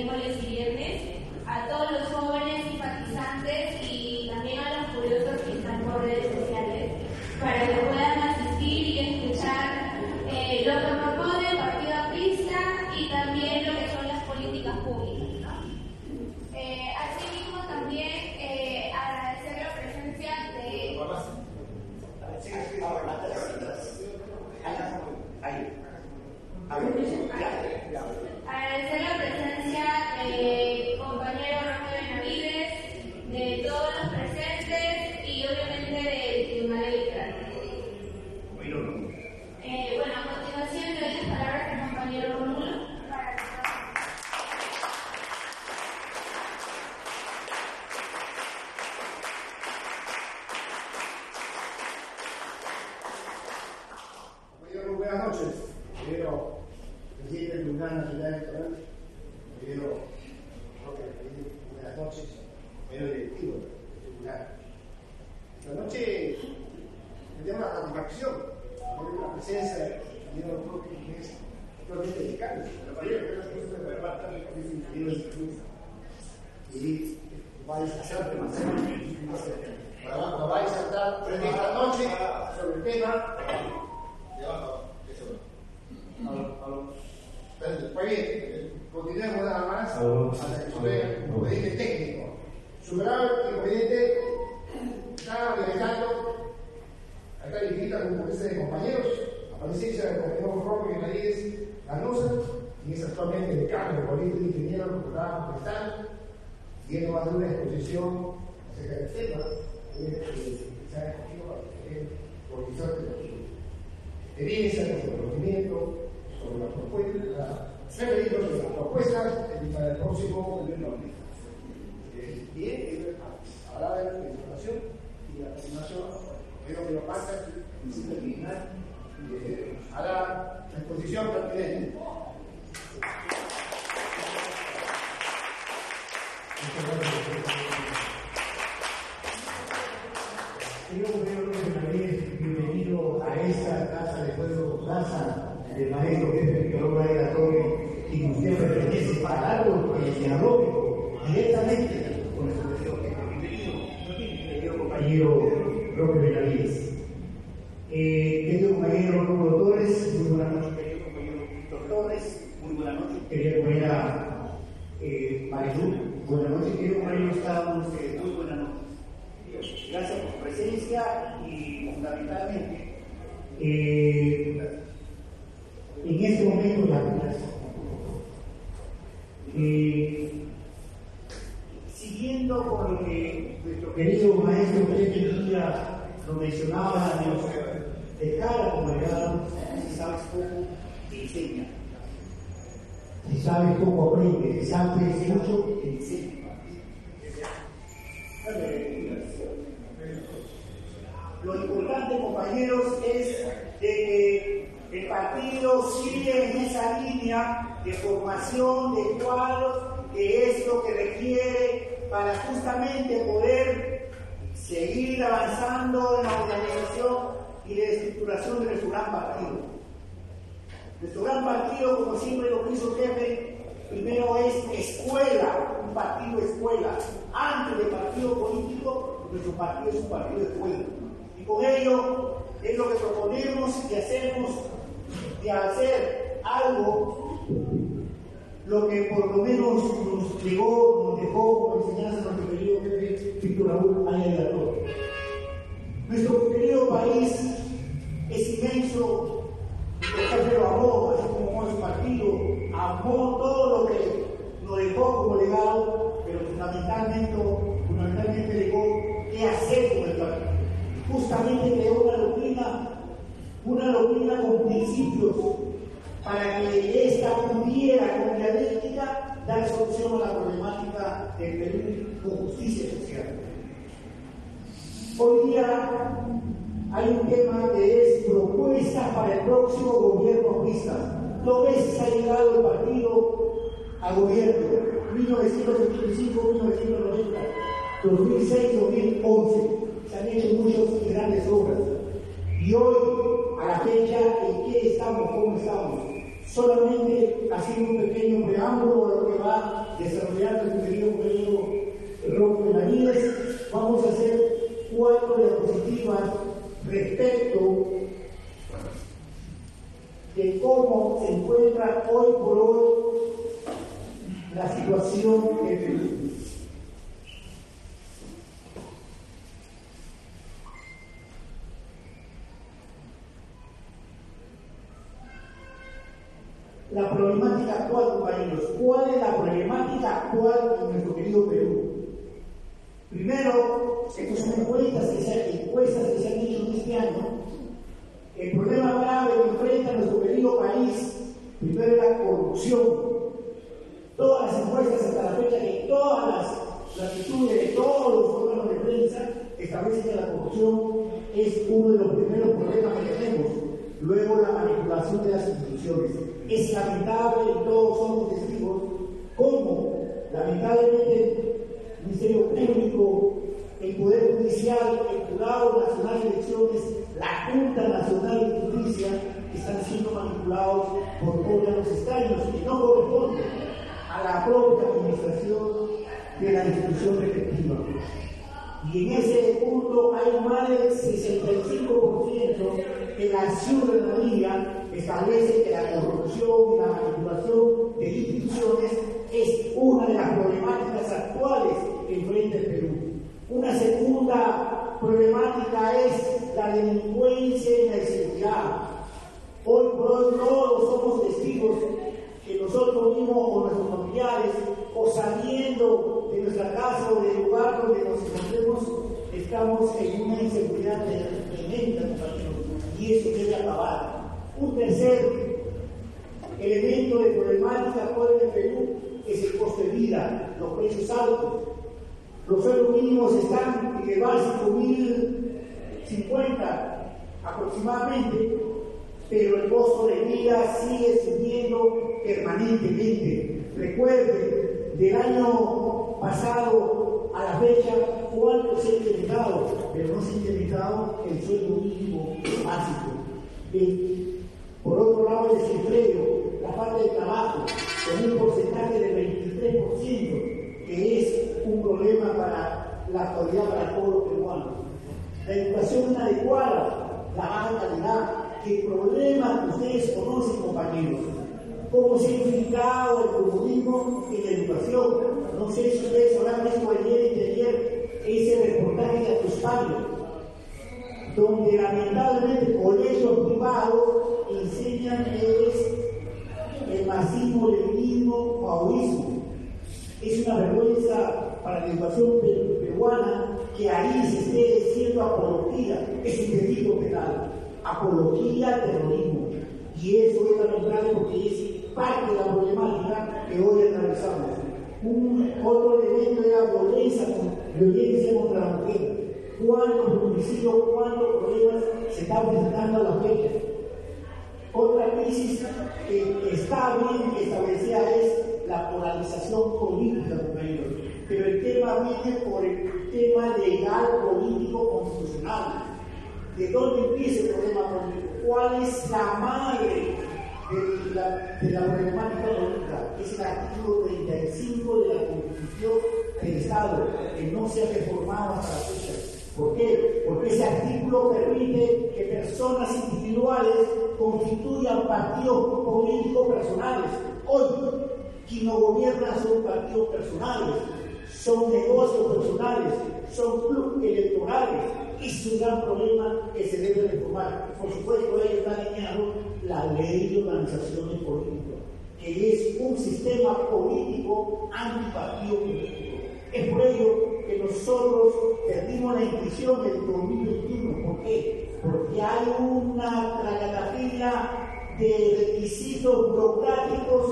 miércoles y viernes, a todos los jóvenes simpatizantes y también a los curiosos que están por redes sociales, para que puedan asistir y escuchar lo que propone el Partido Aprista y también lo que son las políticas públicas, ¿no? Asimismo, también agradecer la presencia de... Agradecer la presencia del compañero Roque Benavides, de todos los presentes y obviamente del Tribunal Electoral. Bueno, a continuación le doy las palabras al compañero Rómulo para que buenas noches, querido presidente del Tribunal Nacional Electoral, querido Roque, buenas noches, querido directivo del Tribunal. Esta noche me llama la satisfacción por la presencia del compañero Roque, que es actualmente decano, pero para ello que es la persona de verdad del Colegio Inferior de Instituto, y va a discutir demasiado, va a exaltar frente a esta noche sobre el tema. Pues bien, continuemos nada más hasta que sobre el inconveniente técnico. Superado el inconveniente, está organizando acá invita a un poquito de compañeros a presencia del compañero Roque Benavides Ganosa, quien es actualmente decano de Política de Ingenieros que estaba contestando, y él nos va a hacer una exposición acerca del tema que se ha escogido para que por quizás de los experiencia, con su conocimiento, sobre las propuestas para el próximo gobierno. Bien, hablar de la información y la continuación, creo que lo pasa, sin terminar, a la exposición pertinente. Bienvenido a esta casa de pueblo, casa del maestro jefe Nicolás Varela Torres, y usted pertenece para algo que dialogue directamente con nuestro querido jefe. Bienvenido, compañero Roque Benavides. Querido compañero Rómulo Torres, muy buenas noches. Querido compañero Víctor Torres, muy buenas noches. Querida compañera Marilu, buenas noches. Querido compañero Gustavo, muy buenas noches. Gracias por su presencia y fundamentalmente en este momento la siguiendo con lo que nuestro querido maestro Pepe Villa lo mencionaba, de cara como legado, si sabes poco, te enseña. Si sabes poco, aprende. Si sabes mucho, te enseña. Lo importante, compañeros, es de que el partido sigue en esa línea de formación de cuadros, que es lo que requiere para justamente poder seguir avanzando en la organización y la estructuración de nuestro gran partido. Nuestro gran partido, como siempre lo quiso el jefe, primero es escuela, un partido escuela. Antes del partido político, nuestro partido es un partido de escuela. Y con ello es lo que proponemos y hacemos, de hacer algo, lo que por lo menos nos dejó como enseñanza nuestro querido jefe Víctor Raúl Ayala Torres. Nuestro querido país es inmenso, el jefe lo amó, así como su partido, amó todo lo que nos dejó como legado, pero fundamentalmente dejó qué hacer con el partido. Justamente creó una doctrina con principios para que esta pudiera con dialéctica dar solución a la problemática del Perú con justicia social. Hoy día hay un tema que es propuestas para el próximo gobierno aprista. 2 veces ha llegado el partido al gobierno, 1975, 1990, 2006, 2011. Se han hecho muchas y grandes obras. Y hoy, a la fecha, ¿en qué estamos? ¿Cómo estamos? Solamente haciendo un pequeño preámbulo a lo que va desarrollando el querido compañero Rocco Benavides, vamos a hacer 4 diapositivas respecto de cómo se encuentra hoy por hoy la situación en Perú. La problemática actual, compañeros. ¿Cuál es la problemática actual en nuestro querido Perú? Primero, estas son encuestas que se han hecho este año. El problema grave que enfrenta nuestro querido país, primero, es la corrupción. Todas las encuestas hasta la fecha, de todas las latitudes, de todos los órganos de prensa, establecen que la corrupción es uno de los primeros problemas que tenemos. Luego, la manipulación de las instituciones. Es lamentable, y todos somos testigos, cómo lamentablemente el Ministerio Público, el Poder Judicial, el Jurado Nacional de Elecciones, la Junta Nacional de Justicia, están siendo manipulados por órganos extraños que no corresponden a la propia administración de la institución respectiva. Y en ese punto hay más del 65% que la ciudadanía establece que la corrupción y la manipulación de instituciones es una de las problemáticas actuales que enfrenta el Perú. Una segunda problemática es la delincuencia y la inseguridad. Hoy por hoy todos somos testigos que nosotros mismos o nuestros familiares, o saliendo de nuestra casa o del lugar donde nos encontremos, estamos en una inseguridad tremenda, compañeros, y eso debe acabar. Un tercer elemento de problemática actual en el Perú es el costo de vida, los precios altos. Los sueldos mínimos están en el básico 1.050 aproximadamente, pero el costo de vida sigue subiendo permanentemente. Recuerden, del año pasado a la fecha, ¿cuánto se ha incrementado? Pero no se ha incrementado el sueldo mínimo básico. Por otro lado, el desempleo, la falta de trabajo, con un porcentaje del 23%, que es un problema para la actualidad para el pueblo peruano. La educación inadecuada, la baja calidad, el problema que ustedes conocen, compañeros. ¿Cómo se ha infiltrado el comunismo en la educación? No sé si ustedes habrán visto ayer y ayer ese reportaje de Atuspaño, donde lamentablemente colegios privados enseñan el marxismo, leninismo, maoísmo. Es una vergüenza para la educación peruana que ahí se esté diciendo apología. Es un delito penal, apología al terrorismo. Y eso es lamentable porque es parte de la problemática que hoy atravesamos. Otro elemento de la violencia contra la mujer. ¿Cuántos feminicidios, cuántos problemas se están presentando a la fecha? Otra crisis que está bien establecida es la polarización política, compañeros. Pero el tema viene por el tema legal, político, constitucional. ¿De dónde empieza el problema político? ¿Cuál es la madre de la problemática política? Es el artículo 35 de la Constitución del Estado, que no se ha reformado hasta la fecha. ¿Por qué? Porque ese artículo permite que personas individuales constituyan partidos políticos personales. Hoy, quien no gobierna son partidos personales, son negocios personales, son clubes electorales. Es un gran problema que se debe reformar. Por supuesto, ahí está alineado la ley de organizaciones políticas, que es un sistema político antipartido político. Es por ello que nosotros perdimos la inscripción del 2021. ¿Por qué? Porque hay una tragatamela de requisitos burocráticos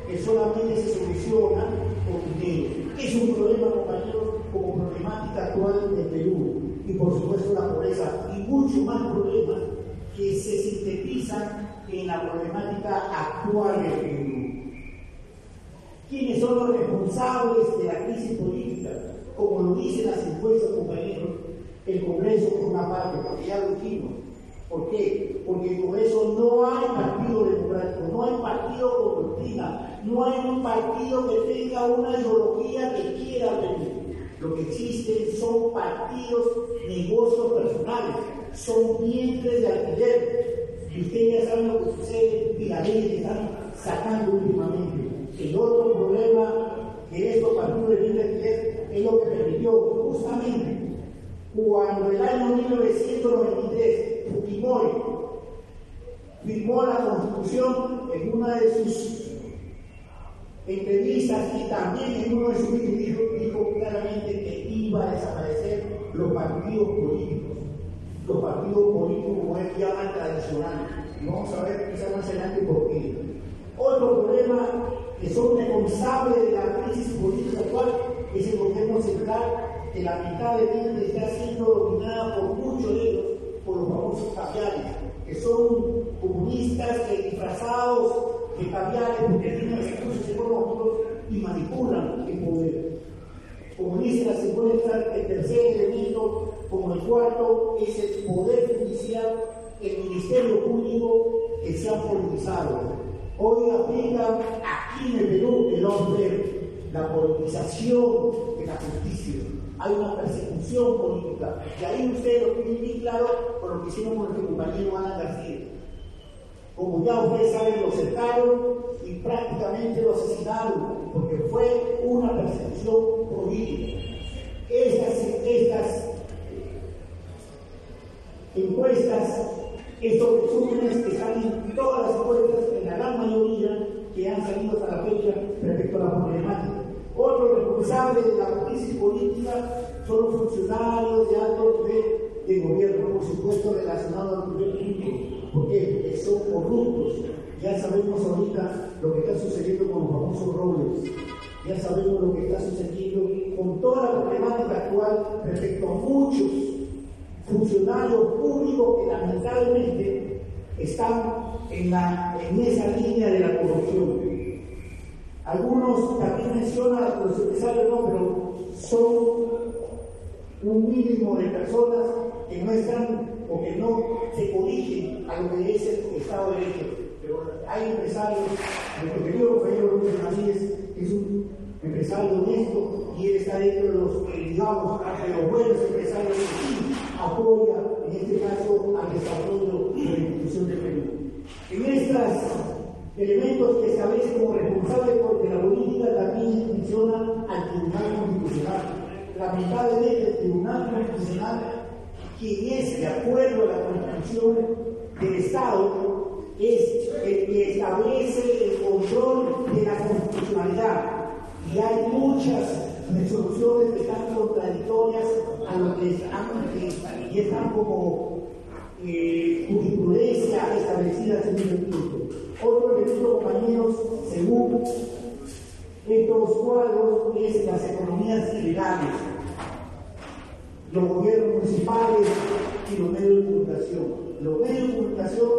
que solamente se solucionan con dinero. Es un problema, compañeros, como problemática actual del Perú. Y por supuesto la pobreza y muchos más problemas que se sintetizan en la problemática actual del Perú. ¿Quiénes son los responsables de la crisis política? Como lo dicen las encuestas, compañeros, el Congreso por una parte, porque ya lo dijimos. ¿Por qué? Porque en el Congreso no hay partido democrático, no hay partido partido con doctrina, no hay un partido que tenga una ideología que quiera Perú. Lo que existen son partidos, negocios personales, son vientres de alquiler. Y ustedes ya saben lo que sucede y la ley que están sacando últimamente. El otro problema de estos partidos de vientres de alquiler es lo que permitió justamente cuando el año 1993 Fujimori firmó la Constitución. En una de sus entrevistas y también en uno de sus vídeos dijo claramente que iba a desaparecer los partidos políticos como él llama tradicionales. Y vamos a ver quizás más adelante por qué. Otro problema que son responsables de la crisis política actual es el gobierno central, que lamentablemente está siendo dominada por muchos de ellos, por los famosos caviares, que son comunistas que disfrazados de caviares porque tienen recursos económicos y manipulan el poder. Comunistas se muestra el tercer elemento, como el cuarto es el poder judicial, el ministerio público que se ha politizado. Hoy aplica aquí en el Perú el hombre, la politización de la justicia. Hay una persecución política. Y ahí ustedes lo tienen bien claro con lo que hicieron con nuestro compañero Ana García. Como ya ustedes saben, lo cercaron y prácticamente lo asesinaron, porque fue una persecución política. Estas encuestas, estos resúmenes que salen en todas las encuestas, en la gran mayoría que han salido hasta la fecha respecto a la problemática. Otro responsable de la crisis política son los funcionarios de alto nivel de gobierno, por supuesto relacionados al nivel público, porque son corruptos. Ya sabemos ahorita lo que está sucediendo con los famosos robles, ya sabemos lo que está sucediendo con toda la problemática actual respecto a muchos funcionarios públicos que lamentablemente están en esa línea de la corrupción. Algunos también mencionan a los empresarios, no, pero son un mínimo de personas que no están o que no se corigen a lo que es el Estado de Derecho. Pero hay empresarios, nuestro querido compañero Luis Ramírez es un empresario honesto y él está dentro de los, digamos, de los buenos empresarios que sí apoya, en este caso, al desarrollo de la institución de Perú. En estos elementos que establece como responsable de la política también menciona al Tribunal Constitucional. Lamentablemente el Tribunal Constitucional, quien es de acuerdo a la Constitución del Estado, es el que establece el control de la constitucionalidad. Y hay muchas resoluciones que están contradictorias a lo que y están como jurisprudencia establecida en el punto. Otro elemento, compañeros, según estos cuadros, es las economías ilegales, los gobiernos municipales y los medios de comunicación. Los medios de comunicación,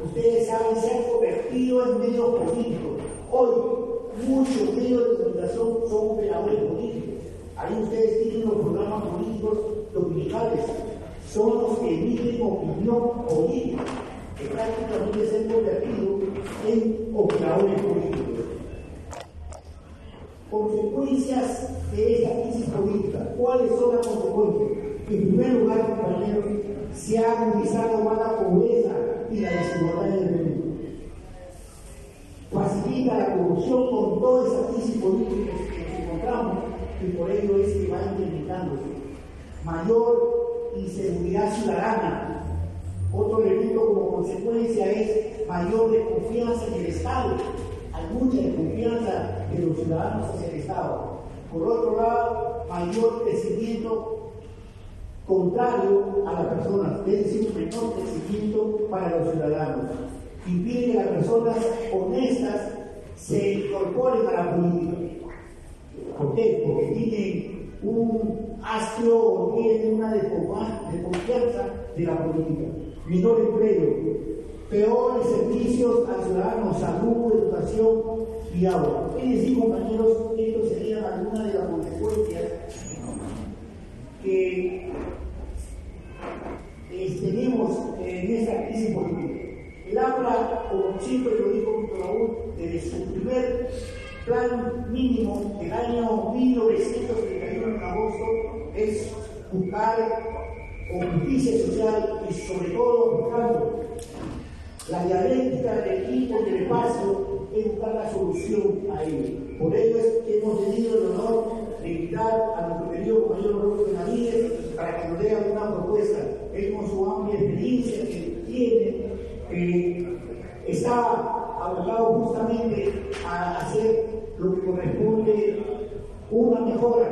ustedes saben, se han convertido en medios políticos. Hoy, muchos medios de comunicación son operadores políticos. Ahí ustedes tienen los programas políticos dominicales. Son los que emiten opinión política, que prácticamente se han convertido en operadores políticos. Consecuencias de esta crisis política. ¿Cuáles son las consecuencias? En primer lugar, compañeros, se ha agudizado más la pobreza y la desigualdad en el Perú. Facilita la corrupción con toda esa crisis política que nos encontramos y por ello es que va incrementándose. Mayor inseguridad ciudadana. Otro elemento como consecuencia es mayor desconfianza en el Estado. Hay mucha desconfianza de los ciudadanos hacia el Estado. Por otro lado, mayor crecimiento contrario a las personas, es decir, un menor crecimiento para los ciudadanos. Impide que las personas honestas se incorporen a la política. ¿Por qué? Porque tienen un hastio o tienen una desconfianza de la política. Menor empleo, peores servicios al ciudadano, salud, educación y agua. Es decir, compañeros, estos serían algunas de las consecuencias que tenemos en esta crisis política. Él habla, como siempre lo dijo Víctor Raúl, de plan mínimo del año 1931 en agosto es buscar justicia social y sobre todo buscando la dialéctica del tiempo y del espacio, es buscar la solución a ello. Por ello es que hemos tenido el honor de invitar a nuestro querido compañero Roberto Benavides para que nos dé alguna propuesta. Él con su amplia experiencia que tiene, está abocado justamente a hacer lo que corresponde, una mejora,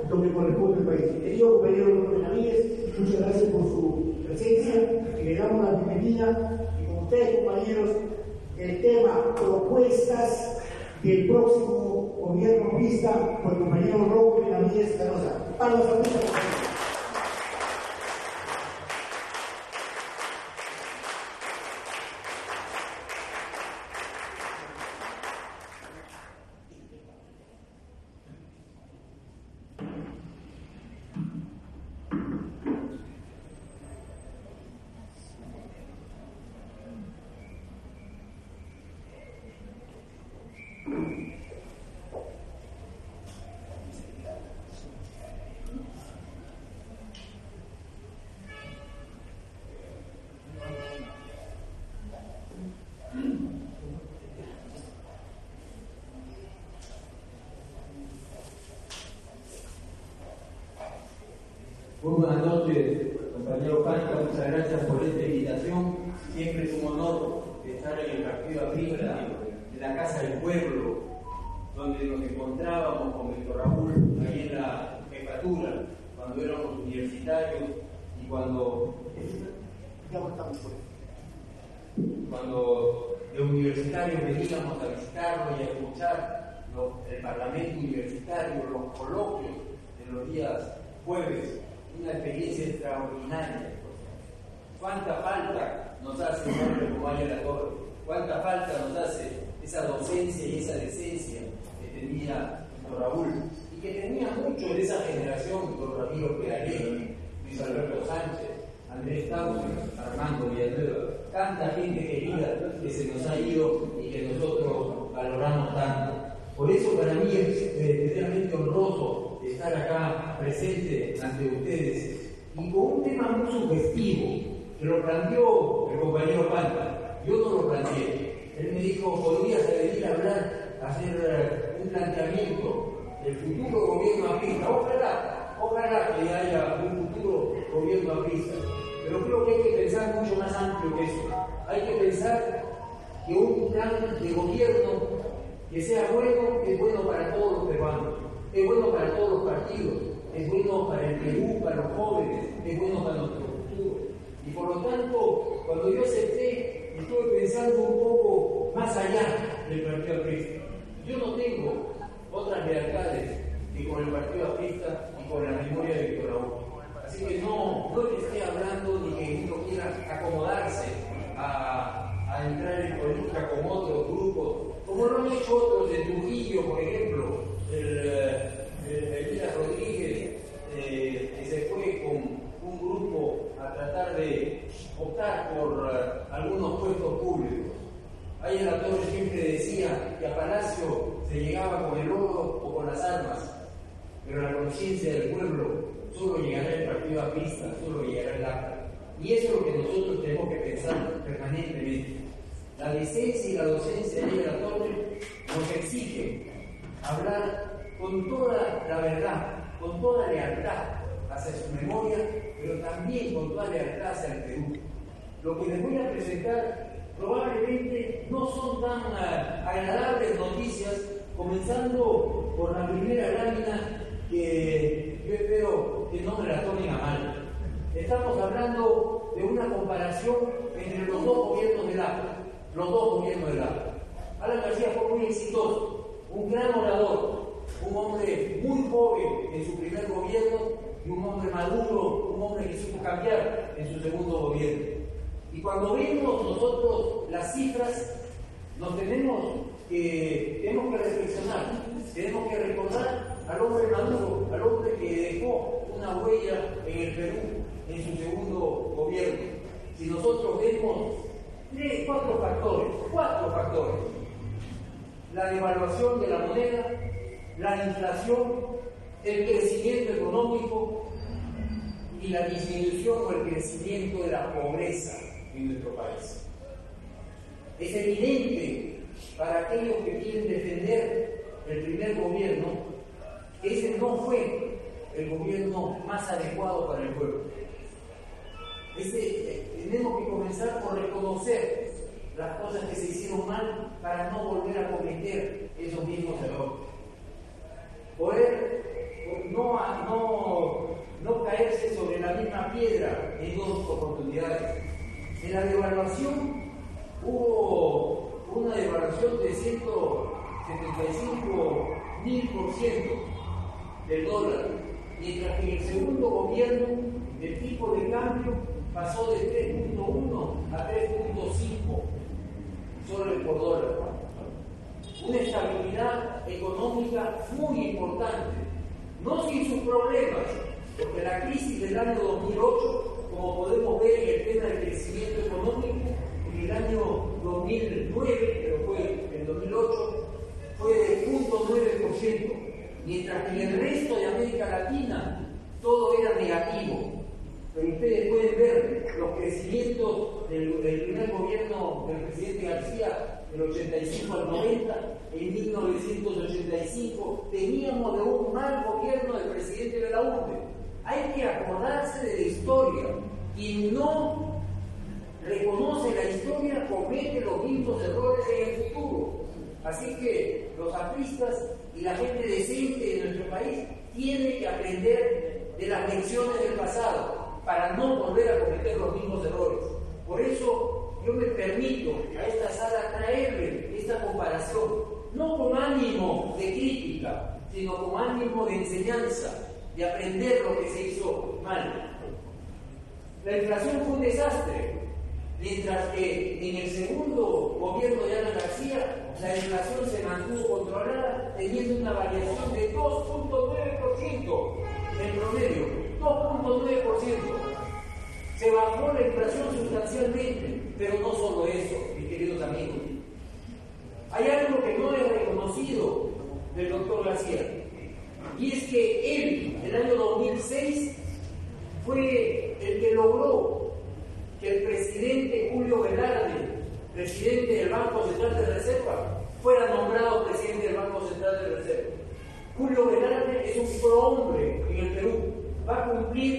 lo que corresponde al país. Querido compañero Roberto Benavides, muchas gracias por su presencia y le damos la bienvenida. Ustedes, compañeros, el tema propuestas del próximo gobierno aprista por el compañero Roberto Benavides Canosa. Para los artistas. Muy buenas noches, compañero Panta, muchas gracias por esta invitación. Siempre es un honor estar en el Partido Aprista, en la Casa del Pueblo, donde nos encontrábamos con Víctor Raúl, ahí en la jefatura, cuando éramos universitarios y cuando de universitarios veníamos a visitarlo y a escuchar el Parlamento universitario, los coloquios de los días jueves. Una experiencia extraordinaria. Cuánta falta nos hace un hombre como Aya La Torre, cuánta falta nos hace esa docencia y esa decencia que tenía don Raúl y que tenía mucho de esa generación, don Ramiro Peralé, Luis Alberto Sánchez, Andrés Tausi, Armando Villanueva, tanta gente querida que se nos ha ido y que nosotros valoramos tanto. Por eso para mí es realmente honroso estar acá presente ante ustedes y con un tema muy sugestivo que lo planteó el compañero Panta. Yo no lo planteé. Él me dijo, podrías venir a hablar, a hacer un planteamiento del futuro gobierno aprista. Ojalá que haya un futuro gobierno aprista. Pero creo que hay que pensar mucho más amplio que eso. Hay que pensar que un plan de gobierno que sea bueno, es bueno para todos los peruanos, es bueno para todos los partidos, es bueno para el Perú, para los jóvenes, es bueno para nuestro futuro. Y por lo tanto, cuando yo acepté, estuve pensando un poco más allá del Partido Aprista. Yo no tengo otras lealtades que con el Partido Aprista y con la memoria de Víctor Raúl. Así que no que esté hablando ni que uno quiera acomodarse a entrar en política con otros grupos, como lo han hecho otros de Trujillo, por ejemplo, Elvira Rodríguez, que se fue con un grupo a tratar de optar por algunos puestos públicos. Aya La Torre siempre decía que a Palacio se llegaba con el oro o con las armas, pero la conciencia del pueblo solo llegará el Partido Aprista, solo llegará el APRA. Y eso es lo que nosotros tenemos que pensar permanentemente. La decencia y la docencia de Aya La Torre nos exigen hablar con toda la verdad, con toda lealtad hacia su memoria, pero también con toda lealtad hacia el Perú. Lo que les voy a presentar probablemente no son tan agradables noticias, comenzando por la primera lámina que yo espero que no me la tomen a mal. Estamos hablando de una comparación entre los dos gobiernos del APRA. Alan García fue muy exitoso, un gran orador, un hombre muy joven en su primer gobierno y un hombre maduro, un hombre que supo cambiar en su segundo gobierno. Y cuando vemos nosotros las cifras, nos tenemos que reflexionar, tenemos que recordar al hombre maduro, al hombre que dejó una huella en el Perú en su segundo gobierno. Si nosotros vemos cuatro factores. la devaluación de la moneda, la inflación, el crecimiento económico y la disminución o el crecimiento de la pobreza en nuestro país. Es evidente para aquellos que quieren defender el primer gobierno que ese no fue el gobierno más adecuado para el pueblo. Tenemos que comenzar por reconocer las cosas que se hicieron mal para no volver a cometer esos mismos errores. Poder no caerse sobre la misma piedra en dos oportunidades. En la devaluación hubo una devaluación de 175.000% del dólar, mientras que en el segundo gobierno el tipo de cambio pasó de 3.1 a 3.5 soles por dólar. Una estabilidad económica muy importante, no sin sus problemas, porque la crisis del año 2008, como podemos ver en el tema del crecimiento económico, en el año 2009, pero fue en 2008, fue de 0.9%, mientras que en el resto de América Latina todo era negativo. Pero ustedes pueden ver los crecimientos del primer gobierno del presidente García, del 85 al 90, en 1985 teníamos de un mal gobierno del presidente Belaúnde. Hay que acordarse de la historia. Quien no reconoce la historia comete los mismos errores en el futuro. Así que los apristas y la gente decente de nuestro país tienen que aprender de las lecciones del pasado para no volver a cometer los mismos errores. Por eso yo me permito a esta sala traerle esta comparación, no con ánimo de crítica, sino con ánimo de enseñanza, de aprender lo que se hizo mal. La inflación fue un desastre, mientras que en el segundo gobierno de Ana García la inflación se mantuvo controlada, teniendo una variación de 2.9% en promedio, 2.9%. Se bajó la inflación sustancialmente, pero no solo eso, mis queridos amigos. Hay algo que no es reconocido del doctor García, y es que él, en el año 2006, fue el que logró que el presidente Julio Velarde, presidente del Banco Central de Reserva, fuera nombrado presidente del Banco Central de Reserva. Julio Velarde es un prohombre en el Perú. Va a cumplir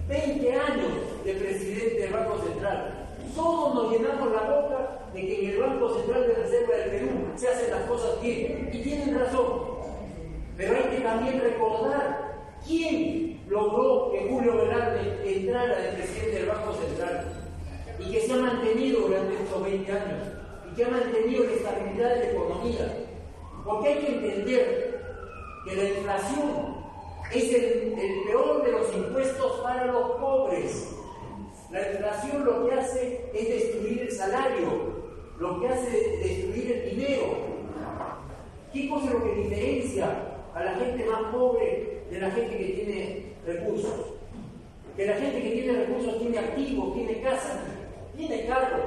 20 años de presidente del Banco Central. Todos nos llenamos la boca de que en el Banco Central de Reserva del Perú se hacen las cosas bien. Y tienen razón. Pero hay que también recordar quién logró que Julio Velarde entrara de presidente del Banco Central y que se ha mantenido durante estos 20 años y que ha mantenido la estabilidad de la economía. Porque hay que entender que la inflación es el peor de los impuestos para los pobres. La inflación lo que hace es destruir el salario, lo que hace es destruir el dinero. ¿Qué cosa es lo que diferencia a la gente más pobre de la gente que tiene recursos? Que la gente que tiene recursos tiene activos, tiene casa, tiene carro,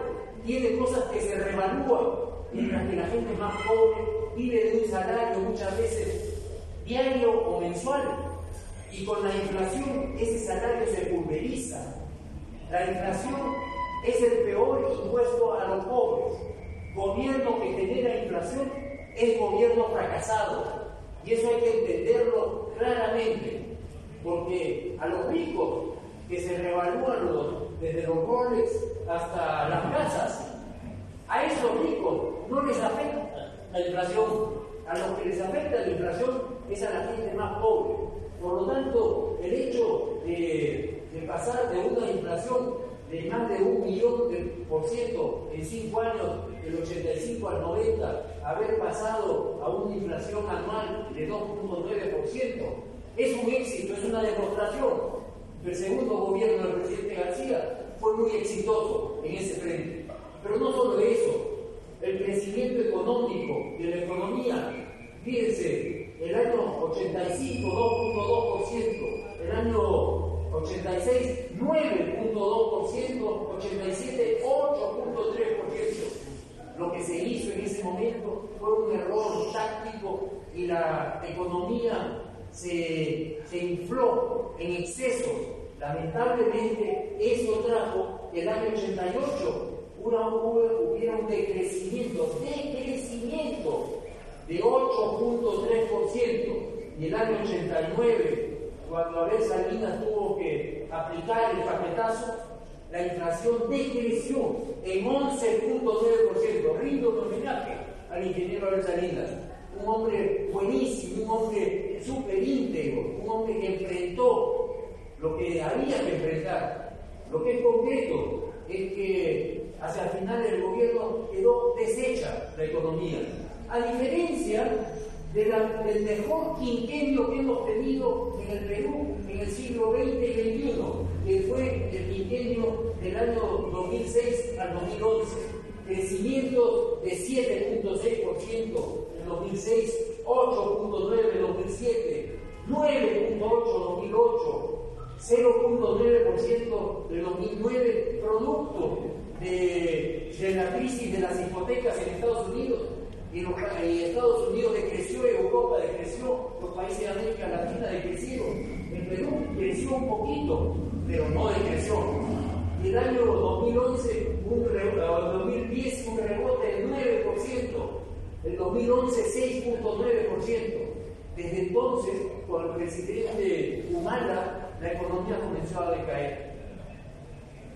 tiene cosas que se revalúan, mientras que la gente más pobre vive de un salario muchas veces diario o mensual, y con la inflación ese salario se pulveriza. La inflación es el peor impuesto a los pobres. Gobierno que genera inflación es gobierno fracasado, y eso hay que entenderlo claramente, porque a los ricos que se revalúan desde los roles hasta las casas, a esos ricos no les afecta la inflación. A los que les afecta la inflación es a la gente más pobre. Por lo tanto, el hecho de pasar de una inflación de más de 1.000.000% en 5 años, del 85 al 90, haber pasado a una inflación anual de 2.9%, es un éxito, es una demostración. El segundo gobierno del presidente García fue muy exitoso en ese frente. Pero no solo eso, el crecimiento económico de la economía, fíjense, el año 85, 2.2%, el año 86, 9.2%, 87, 8.3%. Lo que se hizo en ese momento fue un error y la economía se infló en excesos. Lamentablemente, eso trajo el año 88 hubiera un decrecimiento de 8.3%, y el año 89, cuando Abel Salinas tuvo que aplicar el paquetazo, la inflación decreció en 11.9%. Rindo un homenaje al ingeniero Abel Salinas, un hombre buenísimo, un hombre súper íntegro, un hombre que enfrentó lo que había que enfrentar. Lo que es concreto es que hacia el final del gobierno quedó deshecha la economía, a diferencia del mejor quinquenio que hemos tenido en el Perú en el siglo XX y XXI, que fue el quinquenio del año 2006 al 2011. Crecimientos de 7.6% en 2006, 8.9% en 2007, 9.8% en 2008, 0.9% en 2009, producto de la crisis de las hipotecas en Estados Unidos. Y Estados Unidos decreció, Europa decreció, los países de América Latina decrecieron. En Perú creció un poquito, pero no decreció. Y el año 2011, 2010 un rebote del 9%, el 2011 6.9%. Desde entonces, con el presidente Humala, la economía comenzó a decaer.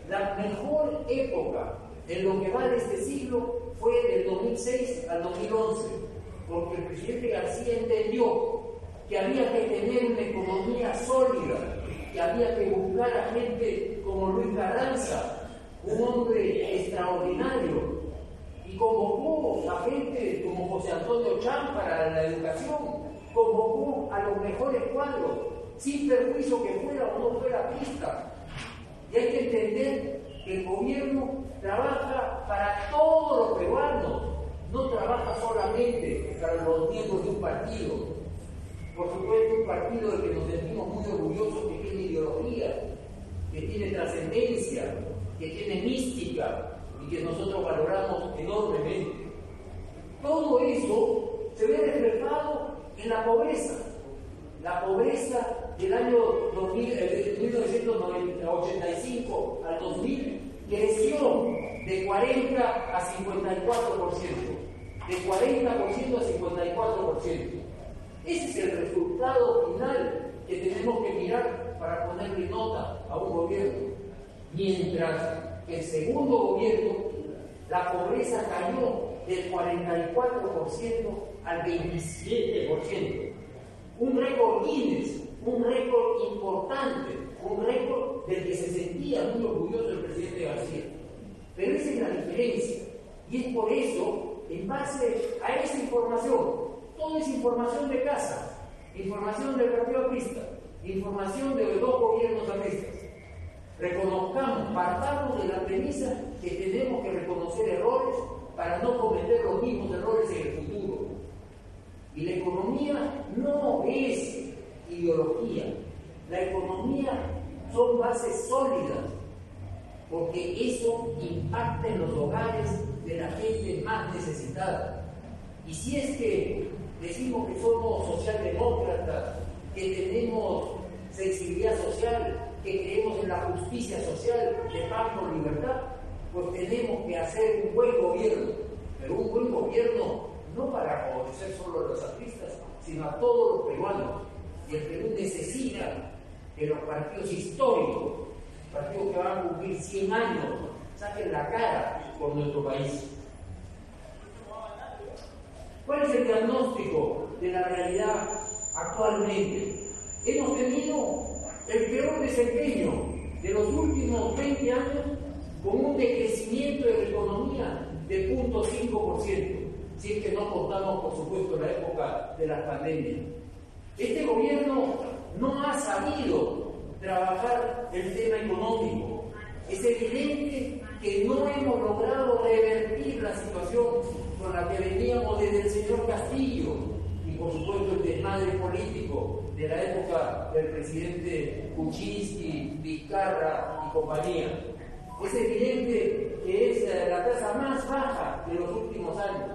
La mejor época en lo que va de este siglo fue del 2006 al 2011, porque el presidente García entendió que había que tener una economía sólida, que había que buscar a gente como Luis Carranza, un hombre extraordinario, y convocó a gente como José Antonio Cham para la educación, convocó a los mejores cuadros, sin perjuicio que fuera o no fuera pista. Y hay que entender que el gobierno trabaja para todos los peruanos, no trabaja solamente para los miembros de un partido. Por supuesto, un partido del que nos sentimos muy orgullosos, que tiene ideología, que tiene trascendencia, que tiene mística y que nosotros valoramos enormemente. Todo eso se ve reflejado en la pobreza. La pobreza del año 1985 al 2000 creció de 40 a 54%, de 40% a 54%. Ese es el resultado final que tenemos que mirar para ponerle nota a un gobierno. Mientras que el segundo gobierno, la pobreza cayó del 44% al 27%. Un récord Guinness, un récord importante, un récord del que se sentía muy orgulloso el presidente García. Pero esa es la diferencia. Y es por eso, en base a esa información, toda esa información de casa, información del partido aprista, información de los dos gobiernos apristas, reconozcamos, partamos de la premisa que tenemos que reconocer errores para no cometer los mismos errores en el futuro. Y la economía no es ideología, la economía son bases sólidas, porque eso impacta en los hogares de la gente más necesitada. Y si es que decimos que somos socialdemócratas, que tenemos sensibilidad social, que creemos en la justicia social de paz por libertad, pues tenemos que hacer un buen gobierno, pero un buen gobierno no para favorecer solo a los artistas, sino a todos los peruanos. Y el Perú necesita que los partidos históricos, partidos que van a cumplir 100 años, saquen la cara por nuestro país. ¿Cuál es el diagnóstico de la realidad actualmente? Hemos tenido el peor desempeño de los últimos 20 años, con un decrecimiento de la economía de 0.5%, si es que no contamos, por supuesto, la época de la pandemia. Este gobierno no ha sabido trabajar el tema económico. Es evidente que no hemos logrado revertir la situación con la que veníamos desde el señor Castillo y, por supuesto, el desmadre político de la época del presidente Kuczynski, Vizcarra y compañía. Es evidente que es la tasa más baja de los últimos años.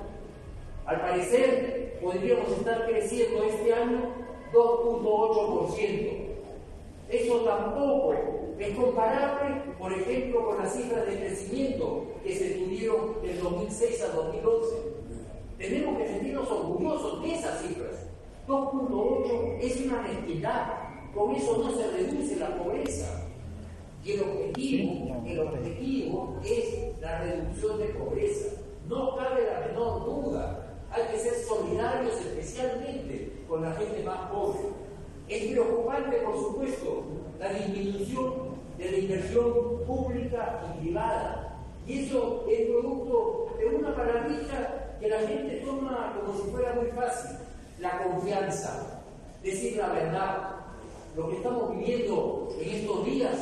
Al parecer, podríamos estar creciendo este año 2.8%. Eso tampoco es comparable, por ejemplo, con las cifras de crecimiento que se tuvieron del 2006 a 2011. Tenemos que sentirnos orgullosos de esas cifras. 2.8 es una honestidad. Con eso no se reduce la pobreza. Y el objetivo es la reducción de pobreza. No cabe la menor duda. Hay que ser solidarios especialmente con la gente más pobre. Es preocupante, por supuesto, la disminución de la inversión pública y privada. Y eso es producto de una maravilla que la gente toma como si fuera muy fácil. La confianza, decir la verdad. Lo que estamos viviendo en estos días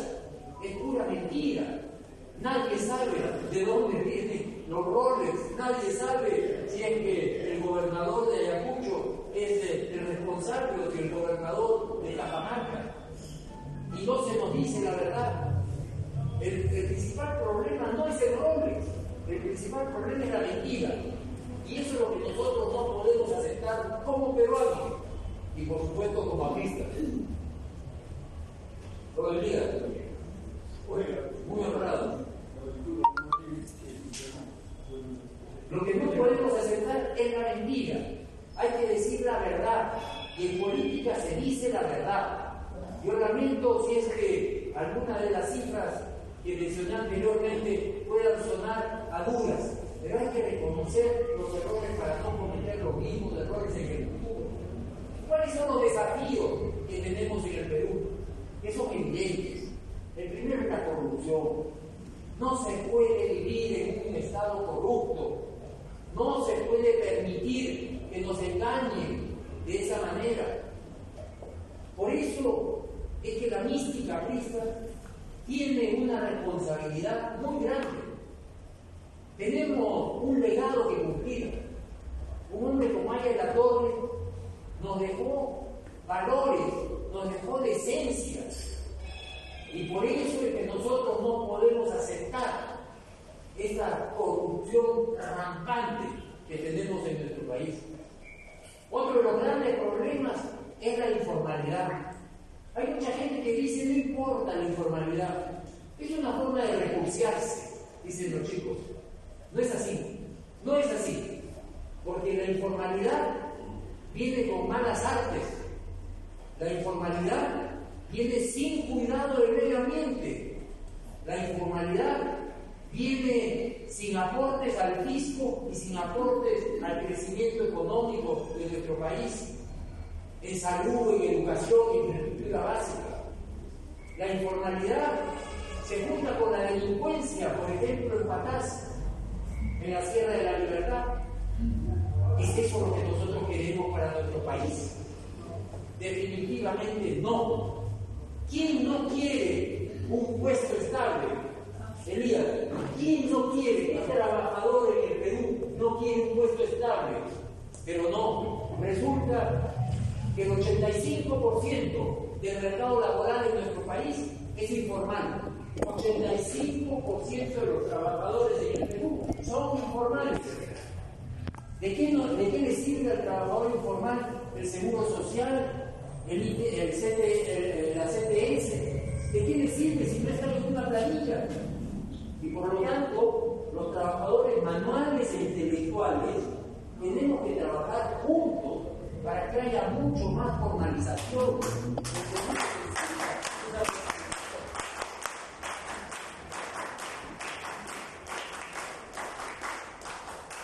es pura mentira. Nadie sabe de dónde vienen los roles, nadie sabe si es que el gobernador de Ayacucho es el responsable o si el gobernador de Cajamarca. Y no se nos dice la verdad. El principal problema no es el Rolex, el principal problema es la mentira. Y eso es lo que nosotros no podemos aceptar como peruanos y por supuesto como apristas. Todo el día, muy honrado. Lo que no podemos aceptar es la mentira. Hay que decir la verdad. Y en política se dice la verdad. Yo lamento si es que alguna de las cifras que mencioné anteriormente puedan sonar a duras, pero hay que reconocer los errores para no cometer los mismos errores en el futuro. ¿Cuáles son los desafíos que tenemos en el Perú? Que son evidentes. El primero es la corrupción. No se puede vivir en un Estado corrupto. No se puede permitir que nos engañen de esa manera. Por eso es que la mística aprista tiene una responsabilidad muy grande. Tenemos un legado que cumplir. Un hombre como Aya de la Torre nos dejó valores, nos dejó decencias. Y por eso es que nosotros no podemos aceptar esta corrupción rampante que tenemos en nuestro país. Otro de los grandes problemas es la informalidad. Hay mucha gente que dice no importa la informalidad. Es una forma de refugiarse, dicen los chicos. No es así. No es así. Porque la informalidad viene con malas artes. La informalidad viene sin cuidado del medio ambiente. La informalidad viene sin aportes al fisco y sin aportes al crecimiento económico de nuestro país, en salud, en educación, en infraestructura básica. La informalidad se junta con la delincuencia, por ejemplo, en Patás, en la Sierra de la Libertad. ¿Es eso lo que nosotros queremos para nuestro país? Definitivamente no. ¿Quién no quiere un puesto estable? Elías, ¿quién no quiere? ¿Qué trabajador en el Perú no quiere un puesto estable? Pero no, resulta que el 85% del mercado laboral en nuestro país es informal. 85% de los trabajadores en el Perú son informales. ¿De qué le sirve al trabajador informal el seguro social, la CTS? ¿De qué le sirve si no está en una planilla? Y por lo tanto, los trabajadores manuales e intelectuales tenemos que trabajar juntos para que haya mucho más formalización.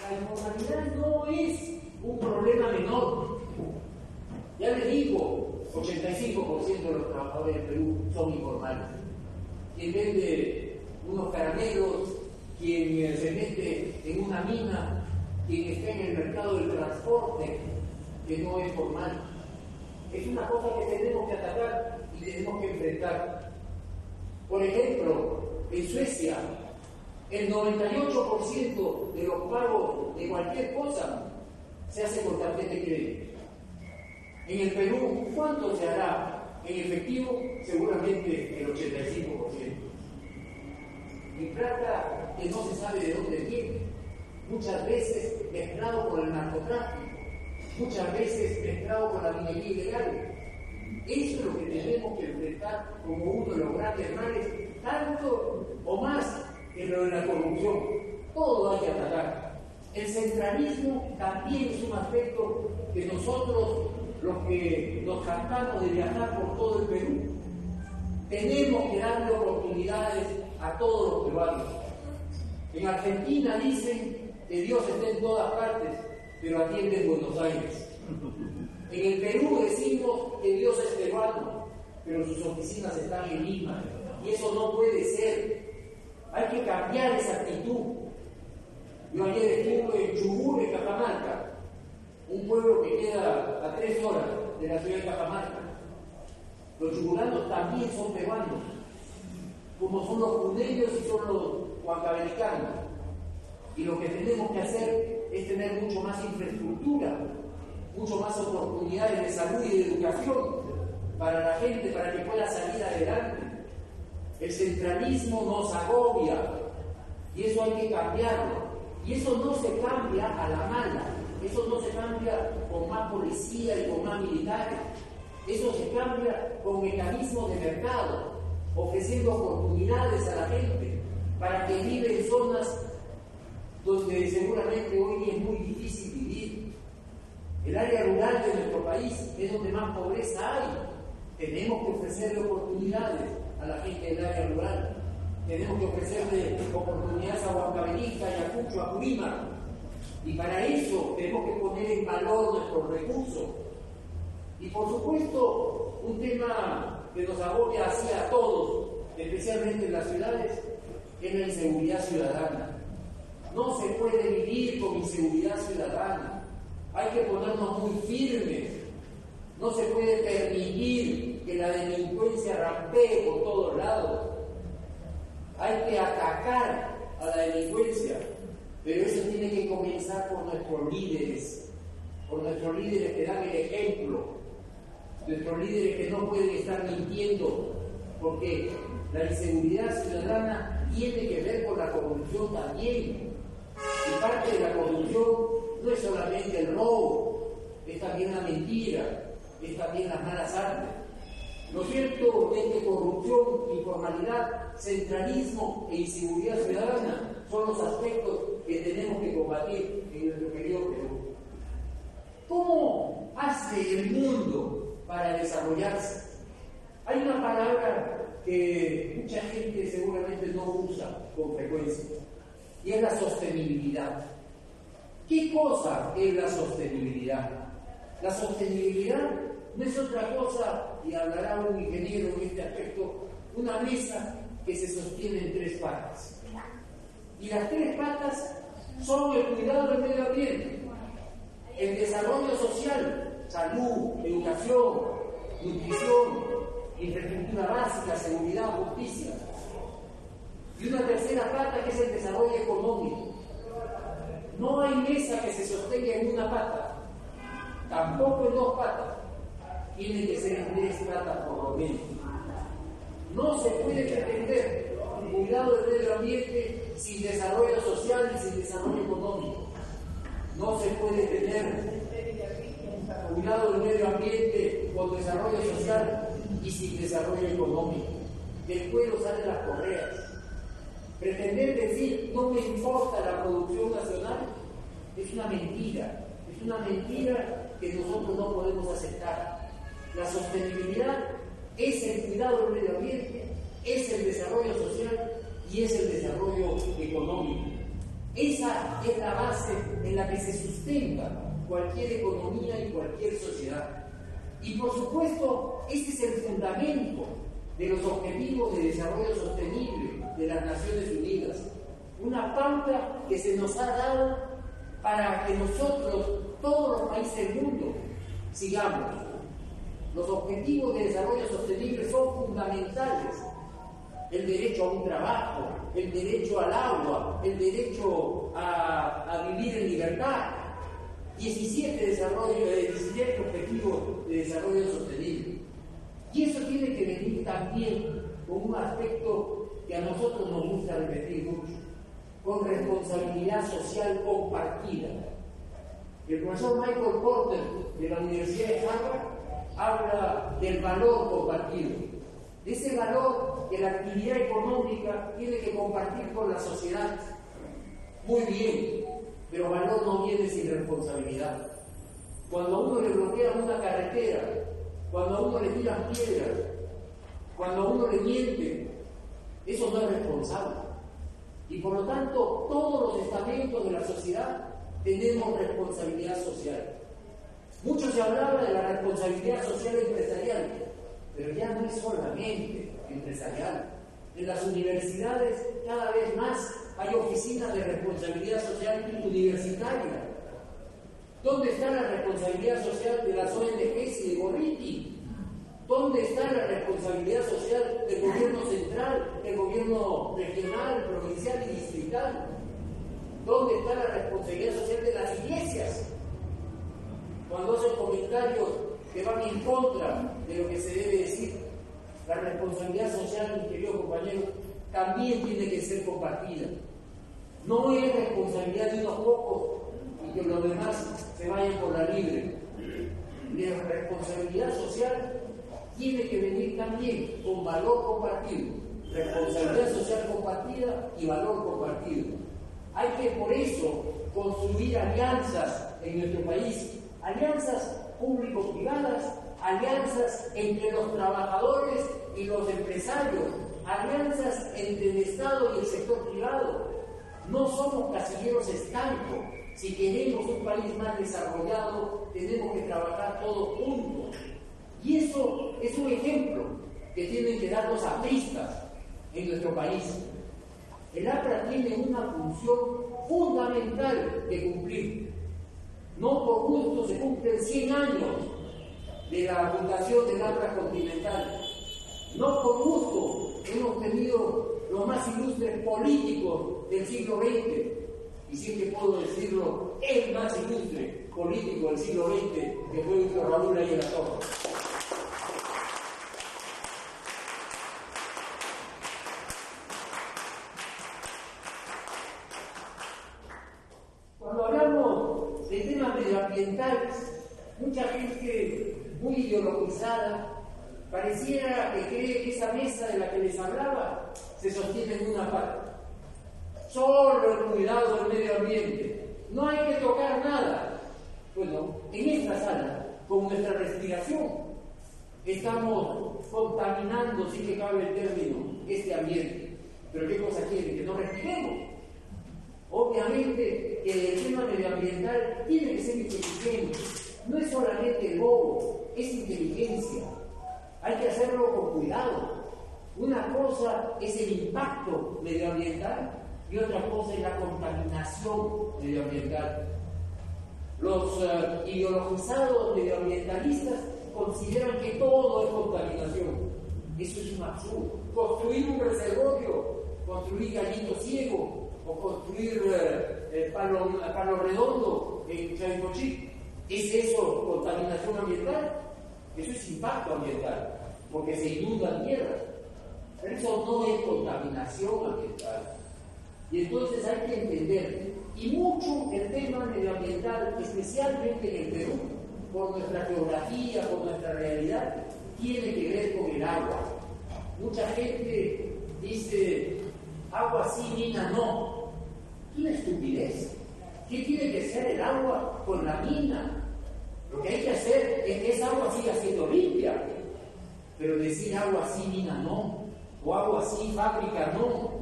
La informalidad no es un problema menor. Ya les digo, 85% de los trabajadores del Perú son informales. Quien vende unos caramelos, quien se mete en una mina, quien está en el mercado del transporte, que no es formal. Es una cosa que tenemos que atacar y tenemos que enfrentar. Por ejemplo, en Suecia, el 98% de los pagos de cualquier cosa se hace con tarjeta de crédito. En el Perú, ¿cuánto se hará en efectivo? Seguramente el 85%. Y plata que no se sabe de dónde viene, muchas veces mezclado con el narcotráfico. muchas veces mezclado con la minería ilegal. Eso es lo que tenemos que enfrentar como uno de los grandes males, tanto o más que lo de la corrupción. Todo hay que atacar. El centralismo también es un aspecto que nosotros, los que nos tratamos de viajar por todo el Perú, tenemos que darle oportunidades a todos los peruanos. En Argentina dicen que Dios está en todas partes, pero atiende en Buenos Aires. En el Perú decimos que Dios es peruano, pero sus oficinas están en Lima. Y eso no puede ser. Hay que cambiar esa actitud. Yo ayer estuve en Chubut, en Cajamarca, un pueblo que queda a 3 horas de la ciudad de Cajamarca. Los chubutanos también son peruanos, como son los judeños y son los huancavelicanos. Y lo que tenemos que hacer es tener mucho más infraestructura, mucho más oportunidades de salud y de educación para la gente, para que pueda salir adelante. El centralismo nos agobia y eso hay que cambiarlo. Y eso no se cambia a la mala, eso no se cambia con más policía y con más militares. Eso se cambia con mecanismos de mercado, ofreciendo oportunidades a la gente para que vive en zonas donde seguramente hoy es muy difícil vivir. El área rural de nuestro país es donde más pobreza hay. Tenemos que ofrecerle oportunidades a la gente del área rural. Tenemos que ofrecerle oportunidades a Huancavelica, Ayacucho, a Purímac. Y para eso tenemos que poner en valor nuestros recursos. Y por supuesto, un tema que nos agobia así a todos, especialmente en las ciudades, es la inseguridad ciudadana. No se puede vivir con inseguridad ciudadana. Hay que ponernos muy firmes. No se puede permitir que la delincuencia rampee por todos lados. Hay que atacar a la delincuencia, pero eso tiene que comenzar por nuestros líderes que dan el ejemplo, nuestros líderes que no pueden estar mintiendo, porque la inseguridad ciudadana tiene que ver con la corrupción también. Y parte de la corrupción no es solamente el robo, es también la mentira, es también las malas artes. Lo cierto es que corrupción, informalidad, centralismo e inseguridad ciudadana son los aspectos que tenemos que combatir en nuestro querido Perú. ¿Cómo hace el mundo para desarrollarse? Hay una palabra que mucha gente seguramente no usa con frecuencia, y es la sostenibilidad. ¿Qué cosa es la sostenibilidad? La sostenibilidad no es otra cosa, y hablará un ingeniero en este aspecto, una mesa que se sostiene en 3 patas. Y las 3 patas son el cuidado del medio ambiente, el desarrollo social, salud, educación, nutrición, infraestructura básica, seguridad, justicia. Y una tercera pata que es el desarrollo económico. No hay mesa que se sostenga en una pata, tampoco en 2 patas. Tiene que ser en 3 patas por lo menos. No se puede pretender cuidado del medio ambiente sin desarrollo social y sin desarrollo económico. No se puede tener cuidado del medio ambiente con desarrollo social y sin desarrollo económico. Del cuello salen las correas. Pretender decir no me importa la producción nacional es una mentira que nosotros no podemos aceptar. La sostenibilidad es el cuidado del medio ambiente, es el desarrollo social y es el desarrollo económico. Esa es la base en la que se sustenta cualquier economía y cualquier sociedad. Y por supuesto, este es el fundamento de los Objetivos de Desarrollo Sostenible de las Naciones Unidas. Una pauta que se nos ha dado para que nosotros, todos los países del mundo, sigamos. Los Objetivos de Desarrollo Sostenible son fundamentales. El derecho a un trabajo, el derecho al agua, el derecho a vivir en libertad. 17 objetivos de desarrollo sostenible. Y eso tiene que venir también con un aspecto que a nosotros nos gusta repetir mucho, con responsabilidad social compartida. El profesor Michael Porter de la Universidad de Harvard habla del valor compartido, de ese valor que la actividad económica tiene que compartir con la sociedad. Muy bien, pero valor no viene sin responsabilidad. Cuando a uno le bloquean una carretera, cuando a uno le tiran piedras, cuando a uno le mienten, eso no es responsable. Y por lo tanto, todos los estamentos de la sociedad tenemos responsabilidad social. Mucho se hablaba de la responsabilidad social empresarial, pero ya no es solamente empresarial. En las universidades cada vez más hay oficinas de responsabilidad social universitaria. ¿Dónde está la responsabilidad social de las ONGs y de Gorriti? ¿Dónde está la responsabilidad social del gobierno central, del gobierno regional, provincial y distrital? ¿Dónde está la responsabilidad social de las iglesias? Cuando hacen comentarios que van en contra de lo que se debe decir, la responsabilidad social, mis queridos compañeros, también tiene que ser compartida. No es responsabilidad de unos pocos y que los demás se vayan por la libre. La responsabilidad social tiene que venir también con valor compartido, responsabilidad social compartida y valor compartido. Hay que por eso construir alianzas en nuestro país, alianzas público-privadas, alianzas entre los trabajadores y los empresarios, alianzas entre el Estado y el sector privado. No somos casilleros estancos. Si queremos un país más desarrollado, tenemos que trabajar todos juntos. Y eso es un ejemplo que tienen que dar los apristas en nuestro país. El APRA tiene una función fundamental que cumplir. No por gusto se cumplen 100 años de la fundación del APRA continental. No por gusto hemos tenido los más ilustres políticos del siglo XX. Y sí que puedo decirlo, el más ilustre político del siglo XX, que fue Víctor Raúl Ayala Torres. Cuando hablamos de temas medioambientales, mucha gente muy ideologizada pareciera que cree que esa mesa de la que les hablaba se sostiene en una parte. Solo el cuidado del medio ambiente. No hay que tocar nada. Bueno, en esta sala, con nuestra respiración, estamos contaminando, si que cabe el término, este ambiente. Pero ¿qué cosa quieren? Que no respiremos. Obviamente que el tema medioambiental tiene que ser inteligente. No es solamente el lobo, es inteligencia. Hay que hacerlo con cuidado. Una cosa es el impacto medioambiental y otra cosa es la contaminación medioambiental. Los ideologizados medioambientalistas consideran que todo es contaminación. Eso es un absurdo. Construir un reservorio, construir Gallito Ciego o construir Palo Redondo en Chavicochí, ¿es eso contaminación ambiental? Eso es impacto ambiental, porque se inundan tierras. Pero eso no es contaminación ambiental. Y entonces hay que entender, y mucho el tema medioambiental, especialmente en el Perú, por nuestra geografía, por nuestra realidad, tiene que ver con el agua. Mucha gente dice, agua sí, mina no. Es una estupidez. ¿Qué tiene que hacer el agua con la mina? Lo que hay que hacer es que esa agua siga siendo limpia. Pero decir agua sí, mina no, o agua sí, fábrica no,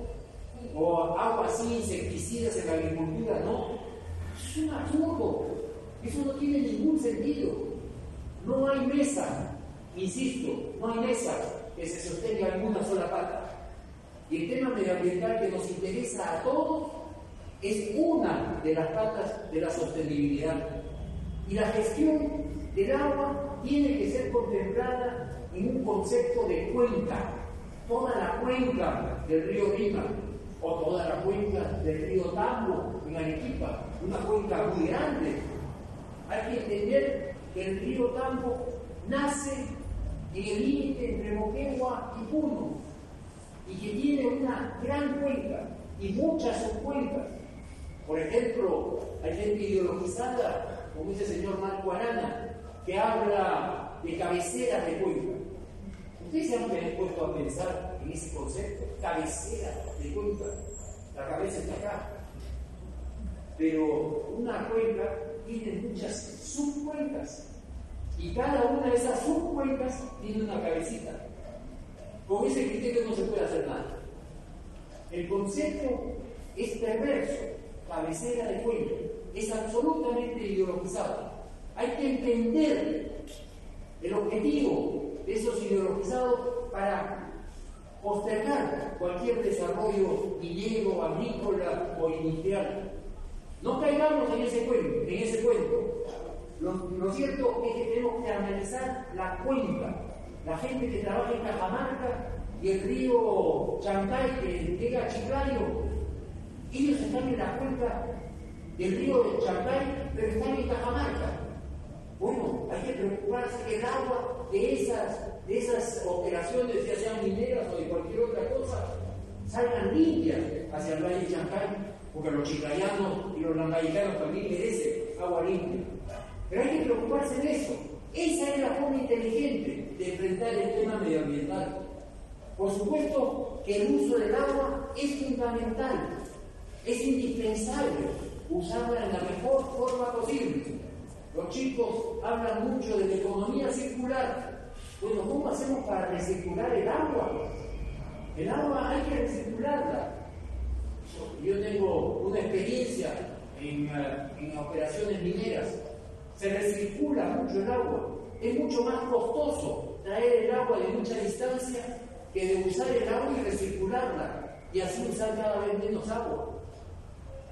o agua así, insecticidas en la agricultura, no. Es un absurdo. Eso no tiene ningún sentido. No hay mesa, insisto, no hay mesa que se sostenga en una sola pata. Y el tema medioambiental que nos interesa a todos es una de las patas de la sostenibilidad. Y la gestión del agua tiene que ser contemplada en un concepto de cuenca. Toda la cuenca del río Lima, o toda la cuenca del río Tambo en Arequipa, una cuenca muy grande. Hay que entender que el río Tambo nace en el límite entre Moquegua y Puno y que tiene una gran cuenca y muchas subcuencas. Por ejemplo, hay gente ideologizada como ese señor Marco Arana, que habla de cabeceras de cuenca. ¿Ustedes se han puesto a pensar en ese concepto? Cabecera de cuenca. La cabeza está acá. Pero una cuenca tiene muchas subcuencas. Y cada una de esas subcuencas tiene una cabecita. Con ese criterio no se puede hacer nada. El concepto es perverso, cabecera de cuenca. Es absolutamente ideologizado. Hay que entender el objetivo de esos ideologizados para postergar cualquier desarrollo minero, agrícola o industrial. No caigamos en ese cuento. Lo cierto es que tenemos que analizar la cuenca. La gente que trabaja en Cajamarca y el río Chancay que llega a Chiclayo, ellos están en la cuenca del río de Chancay, pero están en Cajamarca. Bueno, hay que preocuparse que el agua de esas operaciones, ya sean mineras o de cualquier otra cosa, salgan limpias hacia el valle de Chancay, porque los chiclayanos y los lambayecanos también merecen agua limpia. Pero hay que preocuparse de eso. Esa es la forma inteligente de enfrentar el tema medioambiental. Por supuesto que el uso del agua es fundamental, es indispensable usarla en la mejor forma posible. Los chicos hablan mucho de la economía circular. Bueno, ¿cómo hacemos para recircular el agua? El agua hay que recircularla. Yo tengo una experiencia en operaciones mineras. Se recircula mucho el agua. Es mucho más costoso traer el agua de mucha distancia que de usar el agua y recircularla y así usar cada vez menos agua.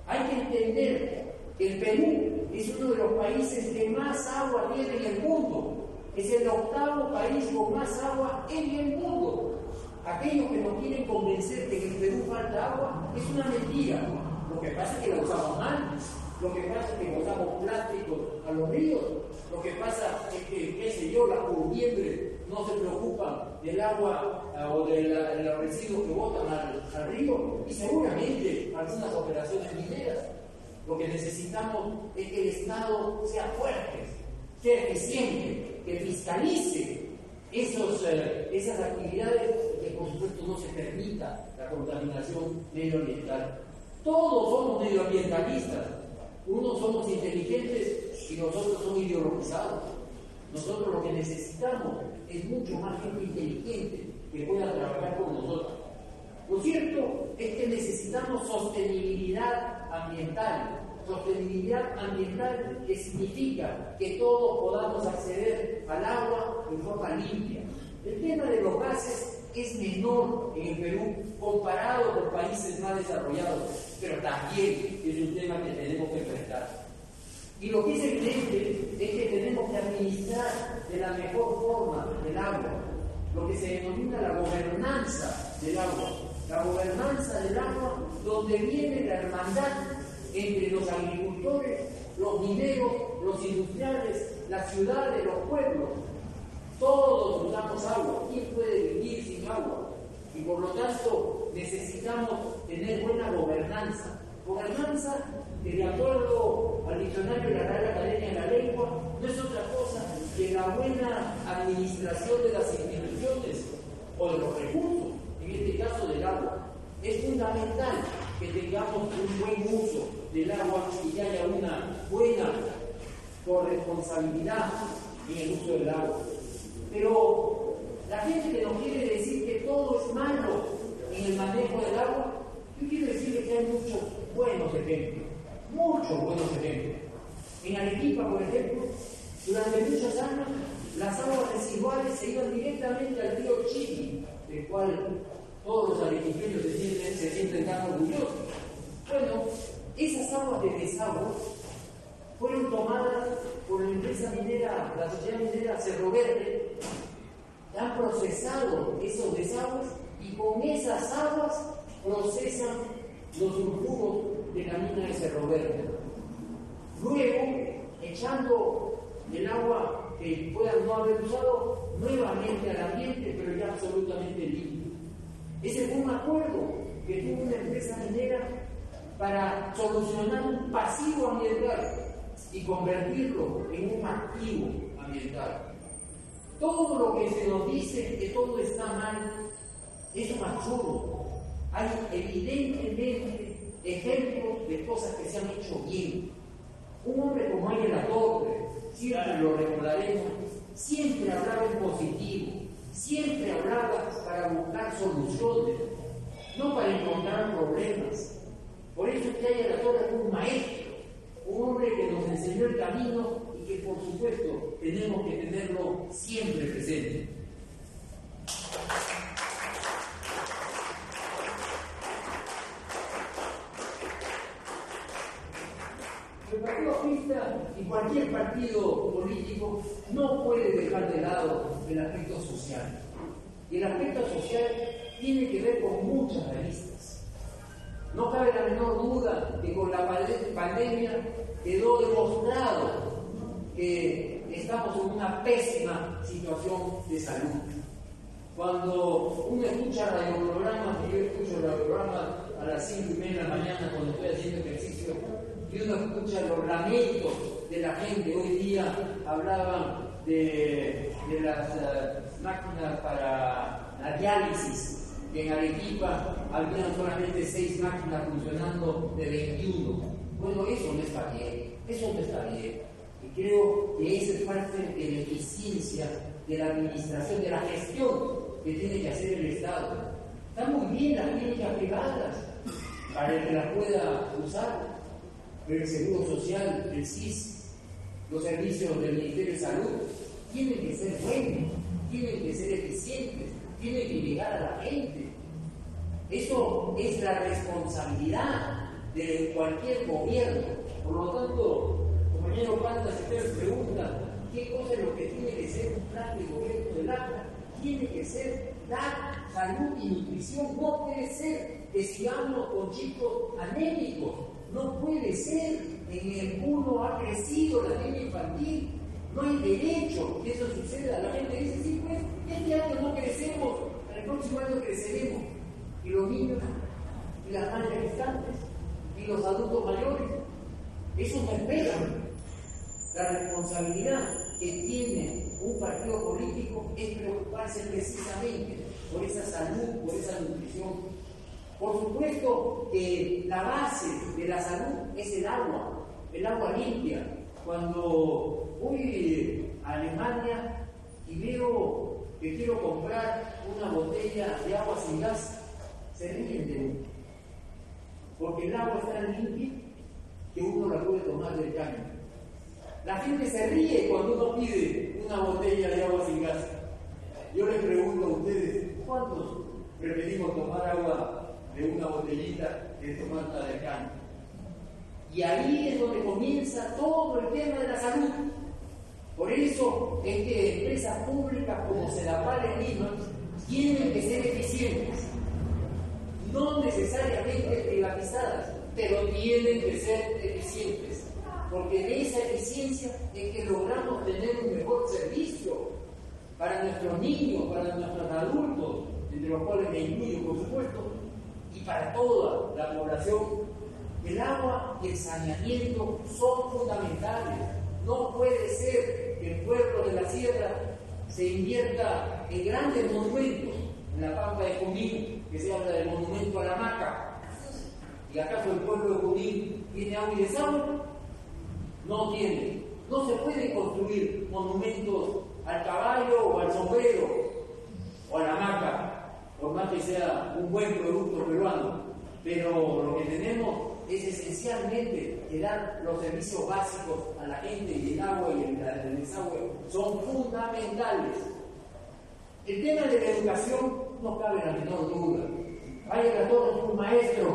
Hay que entender que el Perú es uno de los países que más agua tiene en el mundo. Es el 8º país con más agua en el mundo. Aquellos que nos quieren convencer de que en Perú falta agua es una mentira. Lo que pasa es que la usamos mal. Lo que pasa es que botamos plástico a los ríos. Lo que pasa es que, qué sé yo, las curtiembres no se preocupan del agua o de los residuos que botan al río. Y seguramente algunas operaciones mineras. Lo que necesitamos es que el Estado sea fuerte, sea eficiente, que fiscalice esas actividades y que por supuesto no se permita la contaminación medioambiental. Todos somos medioambientalistas. Unos somos inteligentes y los otros son ideologizados. Nosotros lo que necesitamos es mucho más gente inteligente que pueda trabajar con nosotros. Lo cierto es que necesitamos sostenibilidad ambiental. Sostenibilidad ambiental que significa que todos podamos acceder al agua de forma limpia. El tema de los gases es menor en el Perú comparado con países más desarrollados, pero también es un tema que tenemos que enfrentar. Y lo que es evidente es que tenemos que administrar de la mejor forma el agua, lo que se denomina la gobernanza del agua. La gobernanza del agua, donde viene la hermandad entre los agricultores, los mineros, los industriales, las ciudades, los pueblos. Todos usamos agua. ¿Quién puede vivir sin agua? Y por lo tanto necesitamos tener buena gobernanza. Gobernanza que, de acuerdo al diccionario de la Real Academia de la Lengua, no es otra cosa que la buena administración de las instituciones o de los recursos, en este caso del agua. Es fundamental que tengamos un buen uso del agua y que haya una buena corresponsabilidad en el uso del agua. Pero la gente que nos quiere decir que todo es malo en el manejo del agua, yo quiero decirle que hay muchos buenos ejemplos. En Arequipa, por ejemplo, durante muchos años, las aguas residuales se iban directamente al río Chini, del cual todos los arequipeños se sienten tan orgullosos. Bueno, esas aguas de desagüe fueron tomadas por la empresa minera, la sociedad minera Cerro Verde, han procesado esos desagües y con esas aguas procesan los sulfuros de la mina de Cerro Verde. Luego, echando el agua que puedan no haber usado nuevamente al ambiente, pero ya absolutamente limpio. Ese fue un acuerdo que tuvo una empresa minera para solucionar un pasivo ambiental. y convertirlo en un activo ambiental. Todo lo que se nos dice que todo está mal es un absurdo. Hay evidentemente ejemplos de cosas que se han hecho bien. Un hombre como Ángel Latorre, siempre lo recordaremos, siempre hablaba en positivo, siempre hablaba para buscar soluciones, no para encontrar problemas. Por eso es que Ángel Latorre es un maestro, un hombre que nos enseñó el camino y que por supuesto tenemos que tenerlo siempre presente. El Partido Aprista y cualquier partido político no puede dejar de lado el aspecto social. Y el aspecto social tiene que ver con muchas aristas. No cabe la menor duda que con la pandemia quedó demostrado que estamos en una pésima situación de salud. Cuando uno escucha radioprogramas, y yo escucho radioprogramas a las 5:30 de la mañana cuando estoy haciendo ejercicio, y uno escucha los lamentos de la gente. Hoy día hablaban de las máquinas para la diálisis, que en Arequipa habían solamente 6 máquinas funcionando de 21. Bueno, eso no está bien, eso no está bien. Y creo que esa es parte de la eficiencia de la administración, de la gestión que tiene que hacer el Estado. Están muy bien las clínicas privadas para el que las pueda usar, pero el Seguro Social, el SIS, los servicios del Ministerio de Salud tienen que ser buenos, tienen que ser eficientes, tienen que llegar a la gente. Eso es la responsabilidad de cualquier gobierno. Por lo tanto, compañero Panta, si ustedes preguntan qué cosa es lo que tiene que ser un plan de gobierno del agua, tiene que ser dar salud y nutrición. No puede ser que sigamos con chicos anémicos. No puede ser. En el mundo ha crecido la anemia infantil. No hay derecho que eso suceda. La gente dice, sí, pues, este año no crecemos, el próximo año creceremos. Y los niños, y las madres gestantes, y los adultos mayores, eso no esperan. La responsabilidad que tiene un partido político es preocuparse precisamente por esa salud, por esa nutrición. Por supuesto que la base de la salud es el agua limpia. Cuando voy a Alemania y veo que quiero comprar una botella de agua sin gas, se ríen de mí, porque el agua es tan limpia que uno la puede tomar del caño. La gente se ríe cuando uno pide una botella de agua sin gas. Yo les pregunto a ustedes, ¿cuántos preferimos tomar agua de una botellita que tomarla del caño? Y ahí es donde comienza todo el tema de la salud. Por eso es que empresas públicas como Sedapal en Lima tienen que ser eficientes, no necesariamente privatizadas, pero tienen que ser eficientes, porque de esa eficiencia es que logramos tener un mejor servicio para nuestros niños, para nuestros adultos, entre los cuales me incluyo, por supuesto, y para toda la población. El agua y el saneamiento son fundamentales. No puede ser que el pueblo de la sierra se invierta en grandes monumentos. En la Pampa de Junín, que se habla del monumento a la Maca. ¿Y acaso el pueblo de Junín tiene agua y desagüe? No tiene. No se puede construir monumentos al caballo o al sombrero o a la maca, por más que sea un buen producto peruano. Pero lo que tenemos es esencialmente que dar los servicios básicos a la gente, y el agua y el desagüe son fundamentales. El tema de la educación no cabe la menor duda. Ángel Latorre fue un maestro.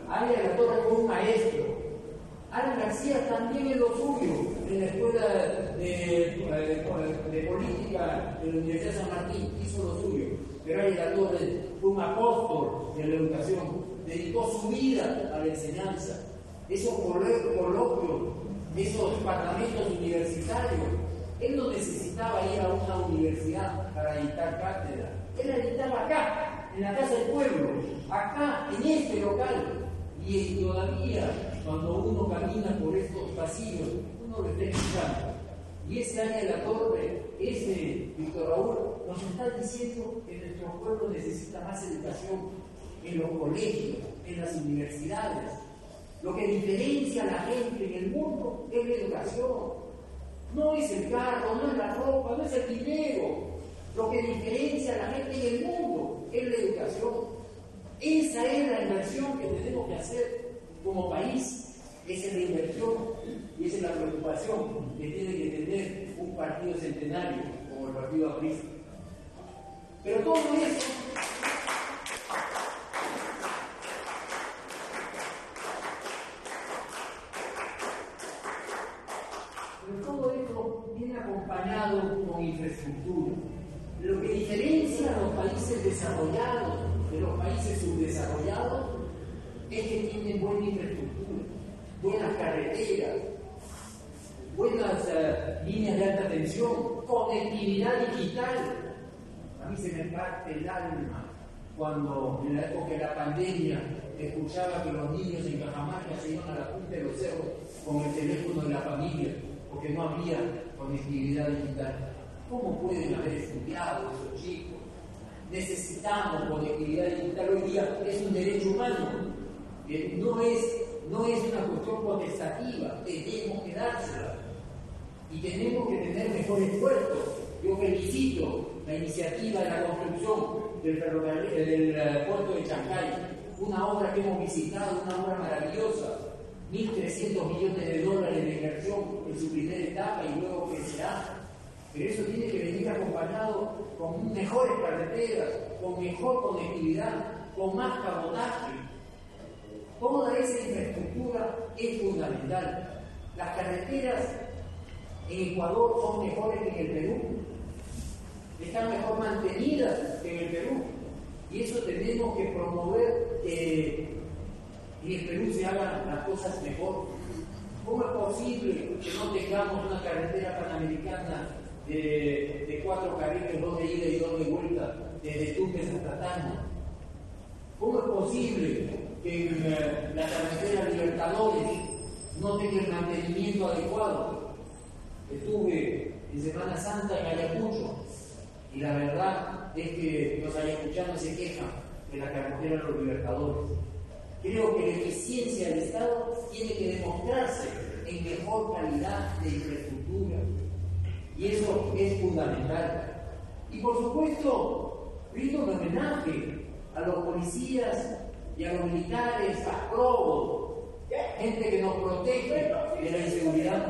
Ángel Latorre fue un maestro. Alan García también es lo suyo en la escuela de política de la Universidad de San Martín, hizo lo suyo. Pero Ángel Latorre fue un apóstol de la educación, dedicó su vida a la enseñanza. Esos coloquios, esos parlamentos universitarios, él no necesitaba ir a una universidad para dictar cátedra. Él la dictaba acá, en la Casa del Pueblo, acá, en este local. Y todavía, cuando uno camina por estos pasillos, uno lo está escuchando. Y ese Ángel de la Torre, ese Víctor Raúl, nos está diciendo que nuestro pueblo necesita más educación en los colegios, en las universidades. Lo que diferencia a la gente en el mundo es la educación. No es el carro, no es la ropa, no es el dinero. Lo que diferencia a la gente en el mundo es la educación. Esa es la inversión que tenemos que hacer como país. Esa es la inversión y esa es la preocupación que tiene que tener un partido centenario como el Partido Aprista. Pero todo eso viene acompañado con infraestructura. Lo que diferencia a los países desarrollados de los países subdesarrollados es que tienen buena infraestructura, buenas carreteras, buenas líneas de alta tensión, conectividad digital. A mí se me parte el alma cuando en la época de la pandemia escuchaba que los niños en Cajamarca se iban a la punta de los cerros con el teléfono de la familia porque no había conectividad digital. ¿Cómo pueden haber estudiado esos chicos? Necesitamos conectividad digital hoy día, es un derecho humano. No es una cuestión potestativa, tenemos que dársela y tenemos que tener mejores puertos. Yo felicito la iniciativa de la construcción del puerto de Chancay, una obra que hemos visitado, una obra maravillosa, 1.300 millones de dólares de inversión en su primera etapa y luego crecerá. Pero eso tiene que venir acompañado con mejores carreteras, con mejor conectividad, con más cabotaje. Toda esa infraestructura es fundamental. Las carreteras en Ecuador son mejores que en el Perú, están mejor mantenidas que en el Perú, y eso tenemos que promover que en el Perú se hagan las cosas mejor. ¿Cómo es posible que no tengamos una carretera panamericana de 4 carriles, 2 de ida y 2 de vuelta, desde Tumbes hasta Tacna? ¿Cómo es posible que la carretera Libertadores no tenga el mantenimiento adecuado? Estuve en Semana Santa en Ayacucho y la verdad es que los ayacuchanos se quejan de la carretera de los Libertadores. Creo que la eficiencia del Estado tiene que demostrarse en mejor calidad de infraestructura y eso es fundamental. Y por supuesto, rindo un homenaje a los policías y a los militares, a probos, gente que nos protege de la inseguridad,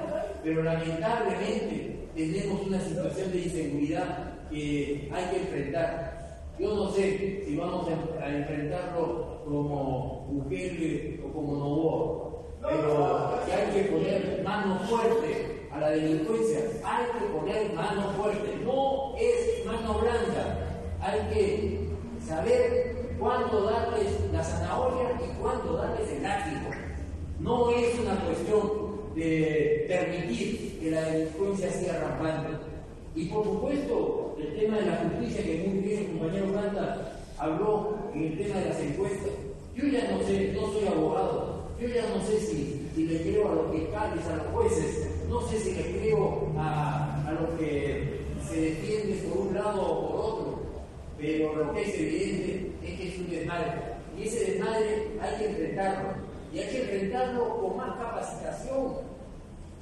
pero lamentablemente tenemos una situación de inseguridad que hay que enfrentar. Yo no sé si vamos a enfrentarlo como Bukele o como Noboa, pero que hay que poner mano fuerte a la delincuencia, hay que poner mano fuerte, no es mano blanda, hay que saber cuándo darles la zanahoria y cuándo darles el látigo. No es una cuestión de permitir que la delincuencia siga rampante. Y por supuesto, el tema de la justicia, que muy bien el compañero Planta habló en el tema de las encuestas. Yo ya no sé, no soy abogado, yo ya no sé si le creo a los fiscales, a los jueces, no sé si le creo a los que se defienden por un lado o por otro, pero lo que es evidente es que es un desmadre. Y ese desmadre hay que enfrentarlo. Y hay que enfrentarlo con más capacitación,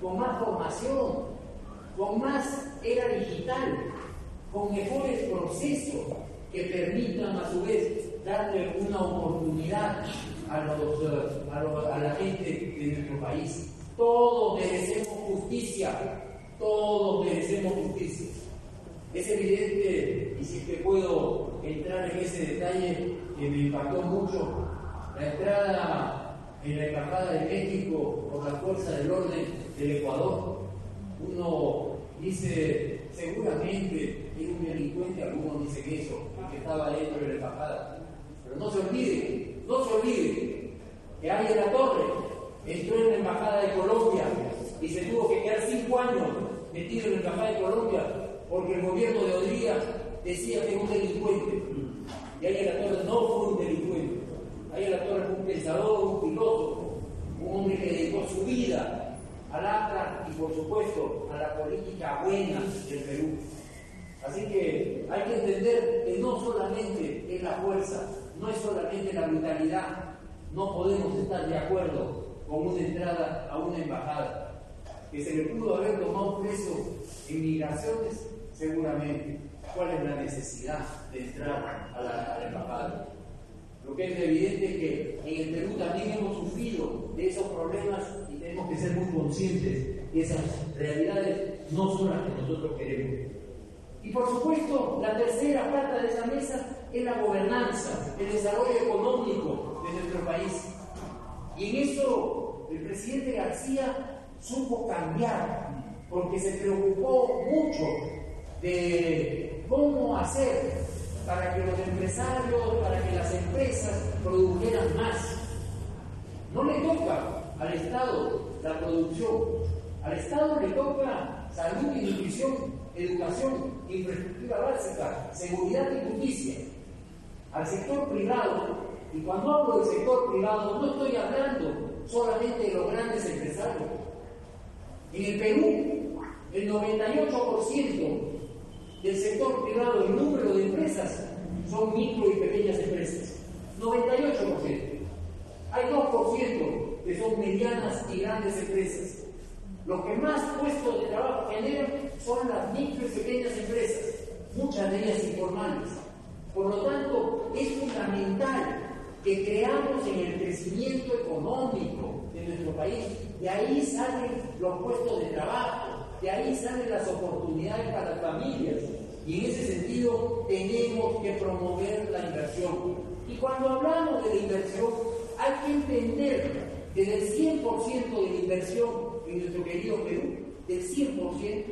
con más formación, con más era digital, con mejores procesos que permitan a su vez darle una oportunidad a la gente de nuestro país. Todos merecemos justicia, todos merecemos justicia. Es evidente, y si es que puedo entrar en ese detalle que me impactó mucho, la entrada en la Embajada de México por la fuerza del orden del Ecuador. Uno dice, seguramente era un delincuente, algunos dicen eso, que estaba dentro de la embajada. Pero no se olvide que Ángel de la Torre entró en la Embajada de Colombia y se tuvo que quedar 5 años metido en la Embajada de Colombia porque el gobierno de Odría decía que era un delincuente. Y Ángel de la Torre no fue un delincuente. Ángel de la Torre fue un pensador, un filósofo, un hombre que dedicó su vida al ACRA y por supuesto a la política buena del Perú. Así que hay que entender que no solamente es la fuerza, no es solamente la brutalidad, no podemos estar de acuerdo con una entrada a una embajada. Que se le pudo haber tomado preso en migraciones, seguramente. ¿Cuál es la necesidad de entrar a la embajada? Lo que es evidente es que en el Perú también hemos sufrido de esos problemas y tenemos que ser muy conscientes que esas realidades no son las que nosotros queremos. Y por supuesto, la tercera pata de esa mesa es la gobernanza, el desarrollo económico de nuestro país. Y en eso el presidente García supo cambiar, porque se preocupó mucho de cómo hacer para que los empresarios, para que las empresas produjeran más. No le toca al Estado la producción, al Estado le toca salud y nutrición, educación, infraestructura básica, seguridad y justicia. Al sector privado, y cuando hablo del sector privado no estoy hablando solamente de los grandes empresarios. En el Perú, el 98% del sector privado, el número de empresas, son micro y pequeñas empresas. 98%. Hay 2% que son medianas y grandes empresas. Los que más puestos de trabajo generan son las micro y pequeñas empresas, muchas de ellas informales. Por lo tanto, es fundamental que creamos en el crecimiento económico de nuestro país. De ahí salen los puestos de trabajo, de ahí salen las oportunidades para las familias. Y en ese sentido tenemos que promover la inversión. Y cuando hablamos de la inversión, hay que entender que del 100% de la inversión en nuestro querido Perú, del 100%,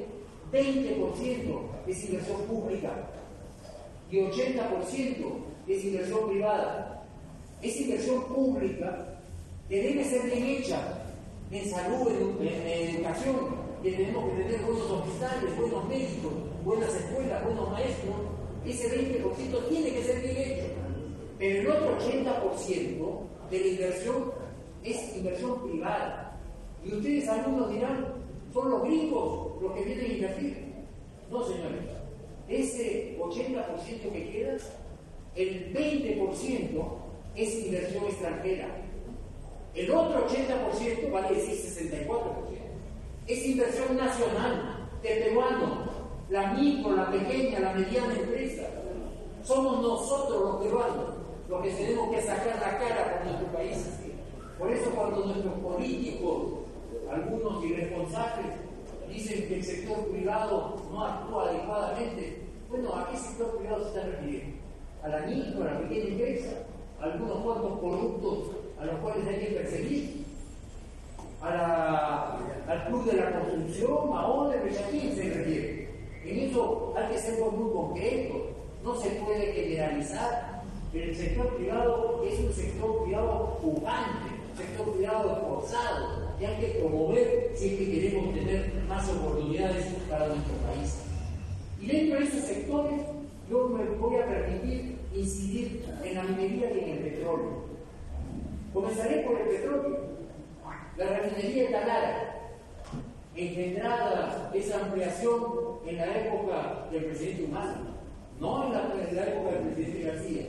20% es inversión pública y 80% es inversión privada. Esa inversión pública que debe ser bien hecha en salud, en educación, que tenemos que tener buenos hospitales, buenos médicos, buenas escuelas, buenos maestros. Ese 20% tiene que ser bien hecho. Pero el otro 80% de la inversión es inversión privada. Y ustedes algunos dirán, son los gringos los que vienen a invertir. No, señores. Ese 80% que queda, el 20% es inversión extranjera. El otro 80%, vale decir 64%, es inversión nacional, de peruanos, la micro, la pequeña, la mediana empresa. Somos nosotros los peruanos los que tenemos que sacar la cara por nuestro país. Por eso cuando nuestros políticos, algunos irresponsables, dicen que el sector privado no actúa adecuadamente, bueno, ¿a qué sector privado se está refiriendo? ¿A la micro, a la pequeña empresa? ¿A algunos cuantos corruptos a los cuales hay que perseguir? ¿Al club de la construcción? ¿A Odebrecht? ¿A quién se refiere? En eso hay que ser muy concreto. No se puede generalizar. El sector privado es un sector privado pujante, un sector privado esforzado, y hay que promover si es que queremos tener más oportunidades para nuestro país. Y dentro de esos sectores, yo me voy a permitir incidir en la minería y en el petróleo. Comenzaré por el petróleo. La refinería de Talara, engendrada esa ampliación en la época del presidente Humala, no en la época del presidente García.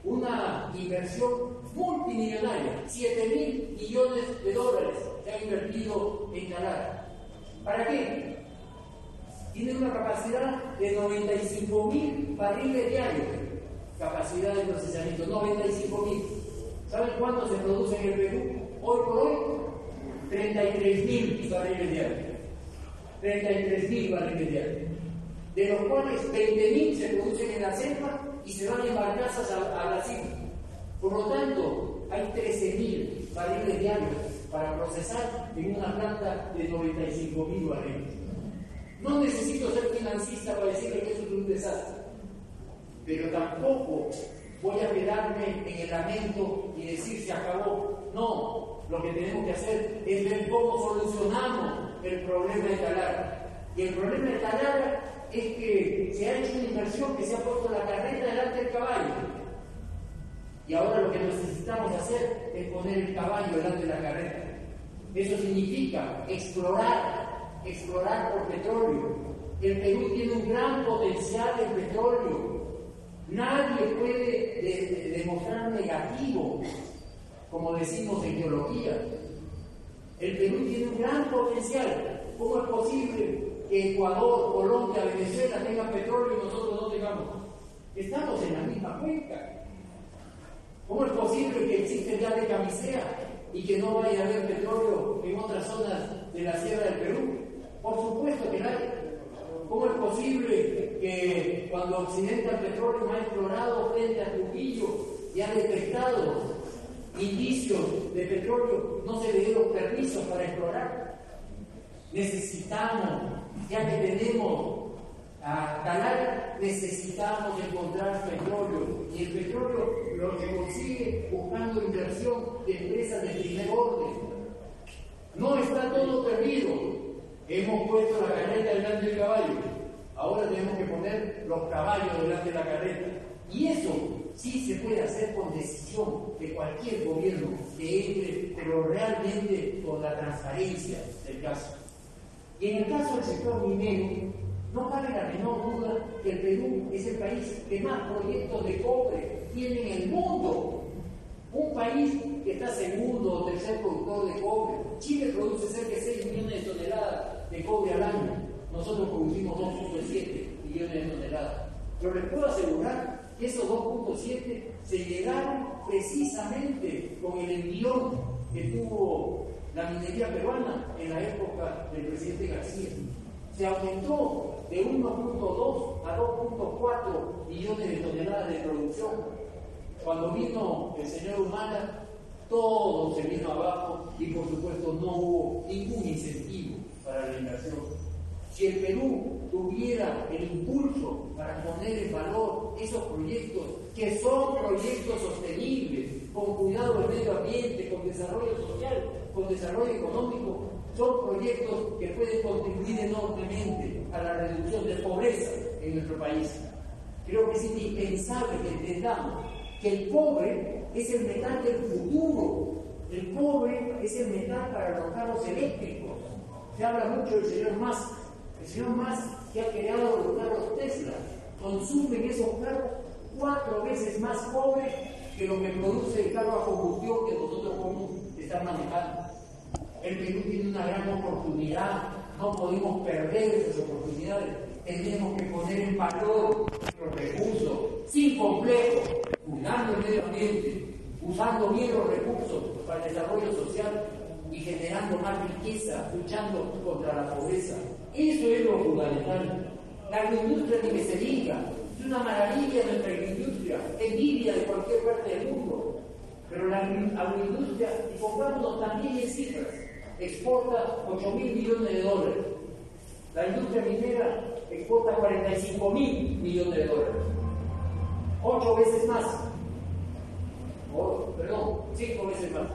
Una inversión multimillonaria, 7.000 millones de dólares se ha invertido en Talara. ¿Para qué? Tiene una capacidad de 95.000 barriles diarios, capacidad de procesamiento, 95.000. ¿Saben cuánto se produce en el Perú? Hoy por hoy, 33.000 barriles diarios. 33.000 barriles diarios. De los cuales 20.000 se producen en la selva y se van en barcazas a Brasil. Por lo tanto, hay 13.000 barriles diarios para procesar en una planta de 95.000 barriles. No necesito ser financista para decirle que eso es un desastre, pero tampoco voy a quedarme en el lamento y decir se acabó. No, lo que tenemos que hacer es ver cómo solucionamos el problema de Talara. Y el problema de Talara es que se ha hecho una inversión que se ha puesto la carreta delante del caballo. Y ahora lo que necesitamos hacer es poner el caballo delante de la carreta. Eso significa explorar por petróleo. El Perú tiene un gran potencial en petróleo. Nadie puede demostrar negativo, como decimos en geología. El Perú tiene un gran potencial. ¿Cómo es posible que Ecuador, Colombia, Venezuela tengan petróleo y nosotros no tengamos? Estamos en la misma cuenca. ¿Cómo es posible que existe ya de camisea y que no vaya a haber petróleo en otras zonas de la sierra del Perú? Por supuesto que no hay. ¿Cómo es posible que cuando Occidental Petroleum ha explorado frente a Trujillo y ha detectado indicios de petróleo, no se le dieron permisos para explorar? Necesitamos, ya que tenemos a Calar, necesitamos encontrar petróleo, y el petróleo lo se consigue buscando inversión de empresas de primer orden. No está todo perdido. Hemos puesto la carreta delante del caballo, ahora tenemos que poner los caballos delante de la carreta, y eso sí se puede hacer con decisión de cualquier gobierno que entre, pero realmente con la transparencia del caso. Y en el caso del sector minero, no cabe la menor duda que el Perú es el país que más proyectos de cobre tiene en el mundo. Un país que está segundo o tercer productor de cobre. Chile produce cerca de 6 millones de toneladas de cobre al año. Nosotros producimos 2.7 millones de toneladas. Pero les puedo asegurar que esos 2.7 se llegaron precisamente con el envión que tuvo la minería peruana en la época del presidente García. Se aumentó de 1.2 a 2.4 millones de toneladas de producción. Cuando vino el señor Humala, todo se vino abajo y por supuesto no hubo ningún incentivo para la inversión. Si el Perú tuviera el impulso para poner en valor esos proyectos, que son proyectos sostenibles, con cuidado del medio ambiente, con desarrollo social, con desarrollo económico, son proyectos que pueden contribuir enormemente a la reducción de pobreza en nuestro país. Creo que es indispensable que entendamos que el cobre es el metal del futuro. El cobre es el metal para los carros eléctricos. Se habla mucho del señor Musk. El señor Musk, que ha creado los carros Tesla, consumen esos carros 4 veces más cobre que lo que produce el carro a combustión que nosotros podemos estar manejando. El Perú tiene una gran oportunidad, no podemos perder esas oportunidades. Tenemos que poner en valor los recursos, sin complejo, cuidando el medio ambiente, usando bien los recursos para el desarrollo social y generando más riqueza, luchando contra la pobreza. Eso es lo fundamental. La agroindustria, ni que se diga, es una maravilla nuestra agroindustria, envidia de cualquier parte del mundo. Pero la agroindustria, y pongámonos también en cifras, exporta 8.000 millones de dólares. La industria minera exporta 45.000 millones de dólares. 8 veces más. 5 veces más.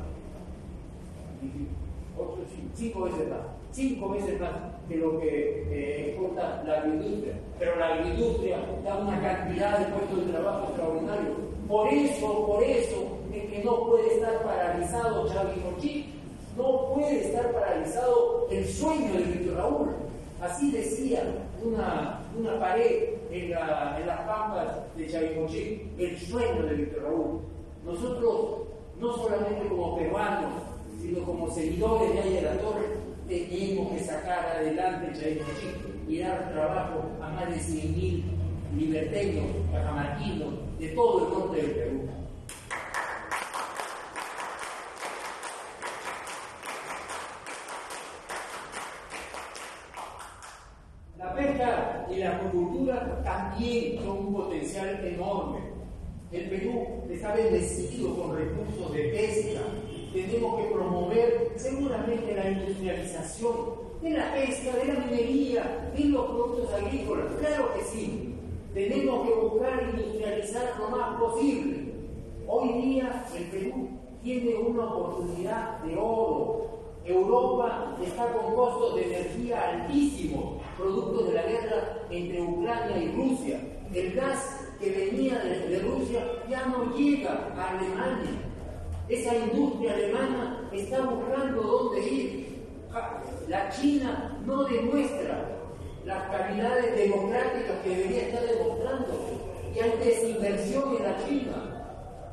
5 veces más. 5 veces más de lo que exporta la agroindustria. Pero la agroindustria da una cantidad de puestos de trabajo extraordinario. Por eso es que no puede estar paralizado Chavicochí. No puede estar paralizado el sueño de Víctor Raúl. Así decía una pared en las pampas de Chavicochí, el sueño de Víctor Raúl. Nosotros, no solamente como peruanos, sino como seguidores de Aya La Torre, tenemos que sacar adelante Chavicochí y dar trabajo a más de 100.000 liberteños, cajamarquinos, de todo el norte del Perú. La pesca y la acuicultura también son un potencial enorme. El Perú está bendecido con recursos de pesca. Tenemos que promover seguramente la industrialización de la pesca, de la minería, de los productos agrícolas. Claro que sí. Tenemos que buscar industrializar lo más posible. Hoy día el Perú tiene una oportunidad de oro. Europa está con costos de energía altísimos, producto de la guerra entre Ucrania y Rusia. El gas que venía de Rusia ya no llega a Alemania. Esa industria alemana está buscando dónde ir. La China no demuestra las calidades democráticas que debería estar demostrando, y hay desinversión en la China.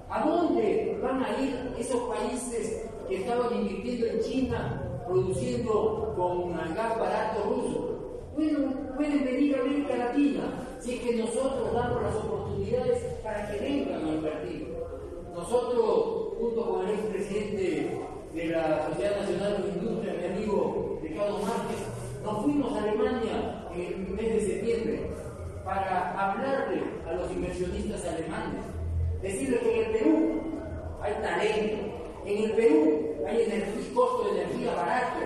¿A dónde van a ir esos países que estaban invirtiendo en China, produciendo con gas barato ruso? Bueno, pueden venir a América Latina, si es que nosotros damos las oportunidades para que vengan a invertir. Nosotros, junto con el expresidente de la Sociedad Nacional de Industria, mi amigo Ricardo Márquez, nos fuimos a Alemania en el mes de septiembre para hablarle a los inversionistas alemanes, decirles que en el Perú hay talento, en el Perú hay costo de energía barato,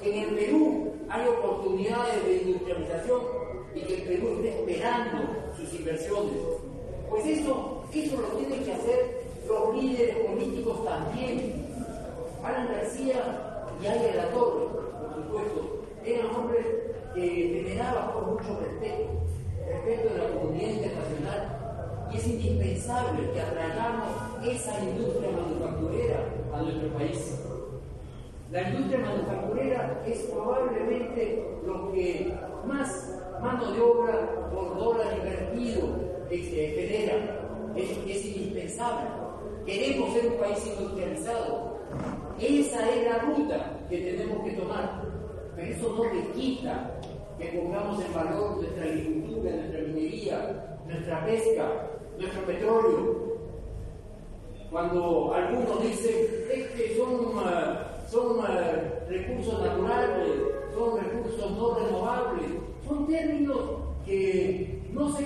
en el Perú hay oportunidades de industrialización y que el Perú está esperando sus inversiones. Pues eso lo tienen que hacer los líderes políticos también. Alan García y Aya de la Torre, por supuesto, eran hombres que veneraban por mucho respeto de la comunidad internacional, y es indispensable que atraigamos esa industria manufacturera a nuestro país. La industria manufacturera es probablemente lo que más mano de obra por dólar invertido genera. Es indispensable. Queremos ser un país industrializado. Esa es la ruta que tenemos que tomar. Pero eso no le quita que pongamos en valor nuestra agricultura, nuestra minería, nuestra pesca, nuestro petróleo. Cuando algunos dicen que son recursos naturales, son recursos no renovables, son términos que no se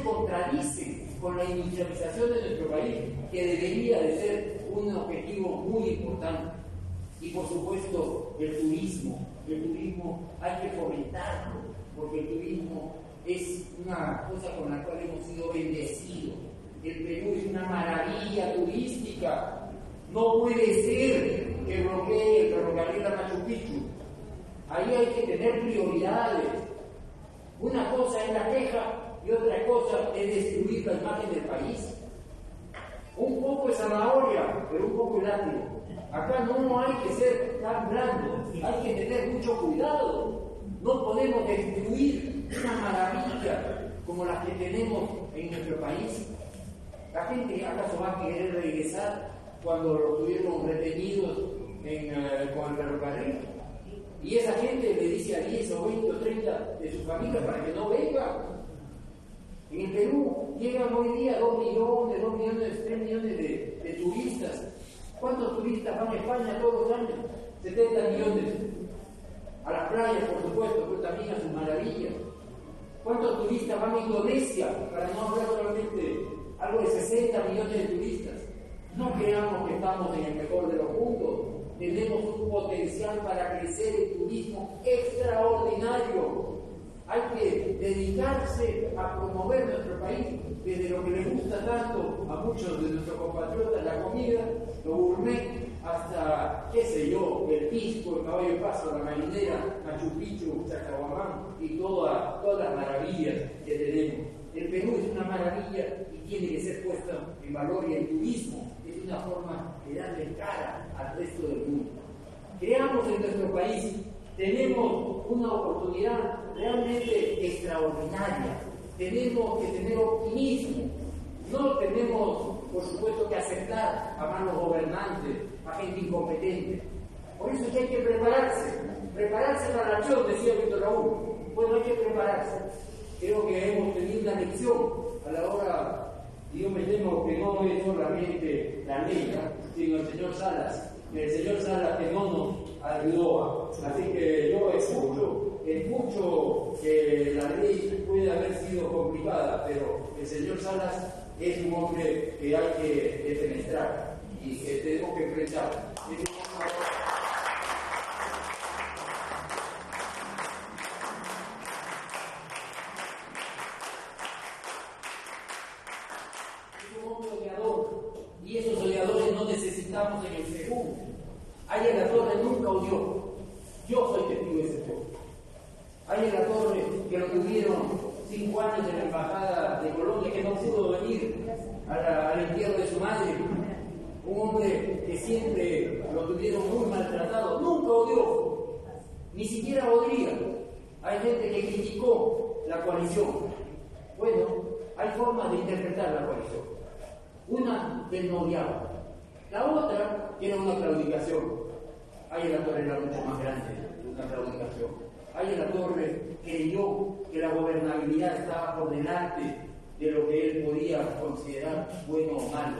contradicen con la industrialización de nuestro país, que debería de ser un objetivo muy importante. Y por supuesto el turismo hay que fomentarlo, porque el turismo es una cosa con la cual hemos sido bendecidos. El Perú es una maravilla turística. No puede ser que bloquee el ferrocarril a Machu Picchu. Ahí hay que tener prioridades. Una cosa es la queja y otra cosa es destruir la imagen del país. Un poco de zanahoria, pero un poco de látigo. Acá no hay que ser tan blando, hay que tener mucho cuidado. No podemos destruir una maravilla como la que tenemos en nuestro país. ¿La gente acaso va a querer regresar cuando lo tuvieron retenidos con el ferrocarril? Y esa gente le dice a 10 o 20 o 30 de su familia para que no vengan. En el Perú llegan hoy día 2 millones, 3 millones de turistas. ¿Cuántos turistas van a España todos los años? 70 millones. A las playas, por supuesto, pero también a sus maravillas. ¿Cuántos turistas van a Indonesia? Para no hablar solamente algo de 60 millones de turistas. No creamos que estamos en el mejor de los mundos. Tenemos un potencial para crecer el turismo extraordinario. Hay que dedicarse a promover nuestro país, desde lo que le gusta tanto a muchos de nuestros compatriotas, la comida, lo gourmet, hasta, qué sé yo, el pisco, el caballo de paso, la marinera, Machu Picchu, Chacahuamán y todas las maravillas que tenemos. El Perú es una maravilla y tiene que ser puesta en valor, y el turismo es una forma de darle cara al resto del mundo. Creamos en nuestro país, tenemos una oportunidad realmente extraordinaria. Tenemos que tener optimismo. No tenemos, por supuesto, que aceptar a malos gobernantes, a gente incompetente. Por eso es que hay que prepararse para la acción, decía Víctor Raúl. Bueno, hay que prepararse. Creo que hemos tenido una lección a la hora, y yo me temo que no es solamente la ley, sino el señor Salas, que no nos ayudó. Así que yo escucho que la ley puede haber sido complicada, pero el señor Salas es un hombre que hay que defenestrar y que tenemos que enfrentar. Y esos soñadores no necesitamos en el Perú. Aya de la Torre nunca odió. Yo soy testigo de ese pueblo. Aya de la Torre, que lo tuvieron 5 años en la embajada de Colombia, que no pudo venir al entierro de su madre. un hombre que siempre lo tuvieron muy maltratado, nunca odió, ni siquiera odia. Hay gente que criticó la coalición. Bueno, hay formas de interpretar la coalición. Una del no odiaba, la otra era una claudicación. Ahí la Torre era mucho más grande, una claudicación. Ahí la Torre creyó que la gobernabilidad estaba por delante de lo que él podía considerar bueno o malo,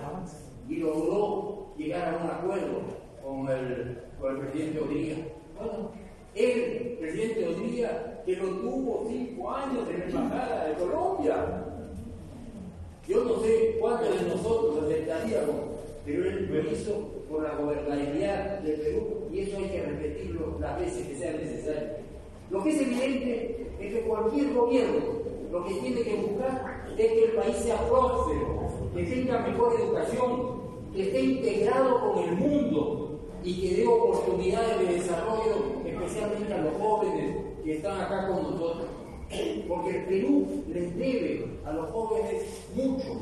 y logró llegar a un acuerdo con el presidente Odría. Bueno, el presidente Odría, que lo tuvo 5 años en la embajada de Colombia. Yo no sé cuántos de nosotros aceptaríamos, pero él lo hizo por la gobernabilidad del Perú, y eso hay que repetirlo las veces que sea necesario. Lo que es evidente es que cualquier gobierno lo que tiene que buscar es que el país sea próspero, que tenga mejor educación, que esté integrado con el mundo y que dé oportunidades de desarrollo, especialmente a los jóvenes que están acá con nosotros. Porque el Perú les debe a los jóvenes mucho.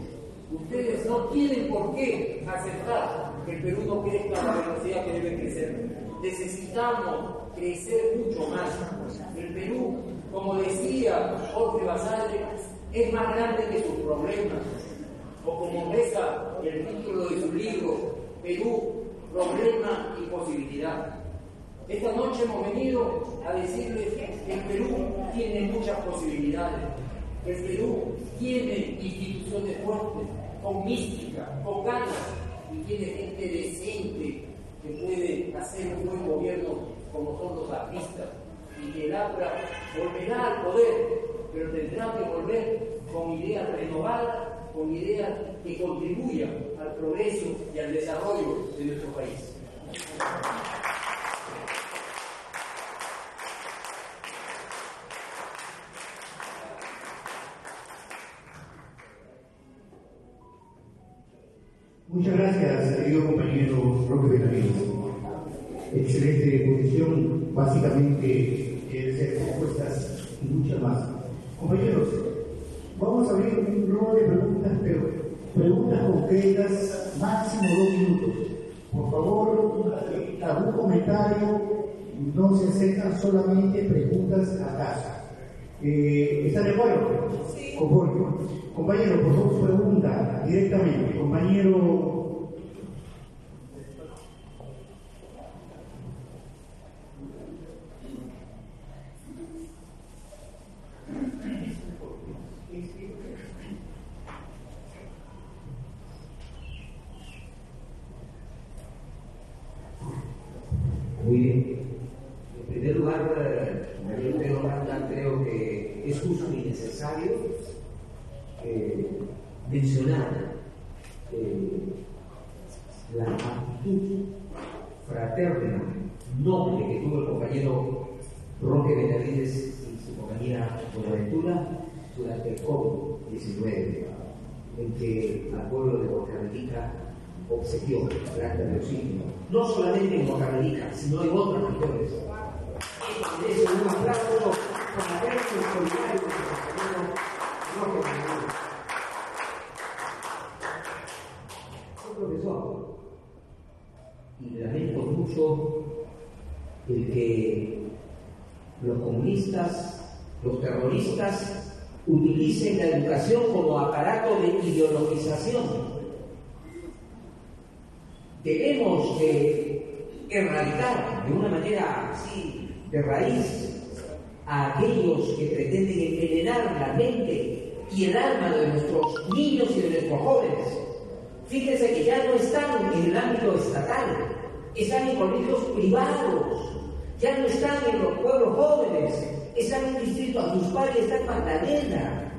Ustedes no tienen por qué aceptar que el Perú no crezca a la velocidad que debe crecer. Necesitamos crecer mucho más. El Perú, como decía Jorge Basadre, es más grande que sus problemas. O como reza el título de su libro, Perú, problema y posibilidad. Esta noche hemos venido a decirles que el Perú tiene muchas posibilidades. El Perú tiene instituciones fuertes, con mística, con ganas, y tiene gente decente que puede hacer un buen gobierno, como son los artistas. Y que el APRA volverá al poder, pero tendrá que volver con ideas renovadas, con ideas que contribuyan al progreso y al desarrollo de nuestro país. Muchas gracias, querido compañero Roque Benavides. Excelente exposición, básicamente ser propuestas y muchas más. Compañeros, vamos a abrir un bloque de preguntas, pero preguntas concretas, máximo 2 minutos. Por favor, algún comentario, no se aceptan solamente preguntas a casa. ¿Están de acuerdo? Sí. Conforme. Compañero, por favor, pregunta directamente. Compañero. Muy bien. En primer lugar, María Pedro Manda, creo que es justo y necesario mencionar la actitud fraterna, noble que tuvo el compañero Roque Benavides y su compañía Buenaventura durante el COVID-19, en que al pueblo de Huancavelica obsequió grande de oxígeno, no solamente en Huancavelica, sino en otras regiones. Es un aplauso para ver el solidario de su compañero Roque Benavides. Soy profesor y lamento mucho el que los comunistas, los terroristas, utilicen la educación como aparato de ideologización. Tenemos que erradicar de una manera así de raíz a aquellos que pretenden envenenar la mente y el alma de nuestros niños y de nuestros jóvenes. Fíjense que ya no están en el ámbito estatal, están en colegios privados, ya no están en los pueblos jóvenes, están en el distrito Azuspal y está en Magdalena.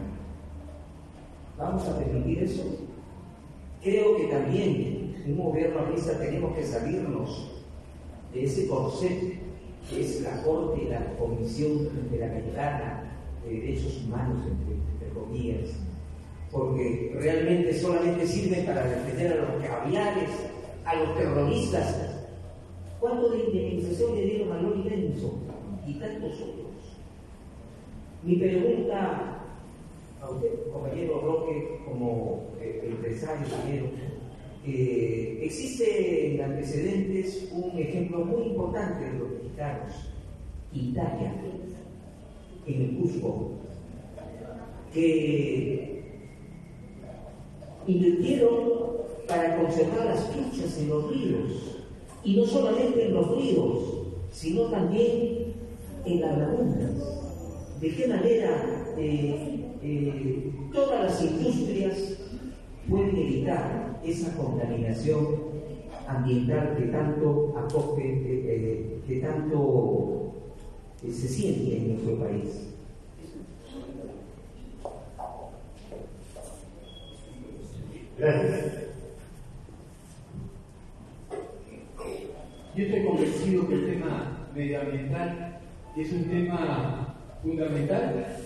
¿Vamos a permitir eso? Creo que también en un gobierno realista tenemos que salirnos de ese corset que es la Corte y la Comisión Interamericana de Derechos Humanos, entre comillas, porque realmente solamente sirve para defender a los caviares, a los terroristas. ¿Cuánto de indemnización le dieron a Loli Benson y tantos otros? Mi pregunta a usted, compañero Roque, como empresario primero, Existe en antecedentes un ejemplo muy importante de los mexicanos, Italia, en el Cusco, que invirtieron para conservar las truchas en los ríos, y no solamente en los ríos, sino también en las lagunas. De qué manera todas las industrias pueden evitar esa contaminación ambiental que tanto se siente en nuestro país. Gracias. Yo estoy convencido que el tema medioambiental es un tema fundamental,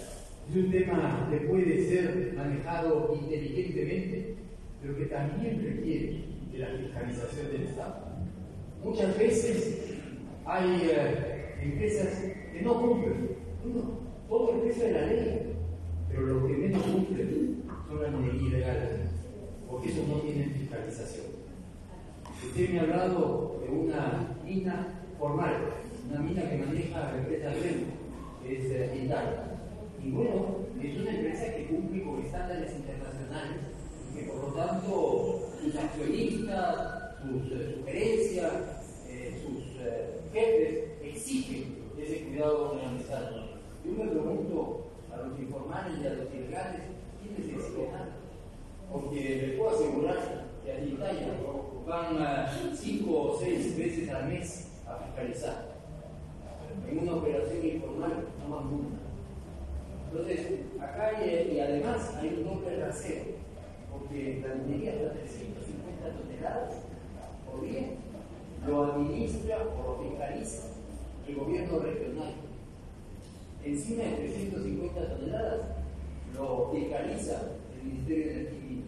es un tema que puede ser manejado inteligentemente, pero que también requiere de la fiscalización del Estado. Muchas veces hay empresas que no cumplen. Todo empresa de la ley, pero los que menos cumplen son las ilegales, porque esos no tienen fiscalización. Usted me ha hablado de una mina formal, una mina que maneja la empresa Greno, que es Italia. Y bueno, es una empresa que cumple con estándares internacionales y que por lo tanto sus accionistas, sus gerencias, sus jefes exigen ese cuidado con el ambiental. Yo me pregunto a los informales y a los ilegales, ¿quiénes exigen nada? Porque les puedo asegurar que a Italia van 5 o 6 veces al mes a fiscalizar. En una operación informal no van nunca. Entonces, acá y además hay un doble rasero, porque la minería está a 350 toneladas por día, lo administra o lo fiscaliza el gobierno regional. Encima de 350 toneladas lo fiscaliza el Ministerio de Energía.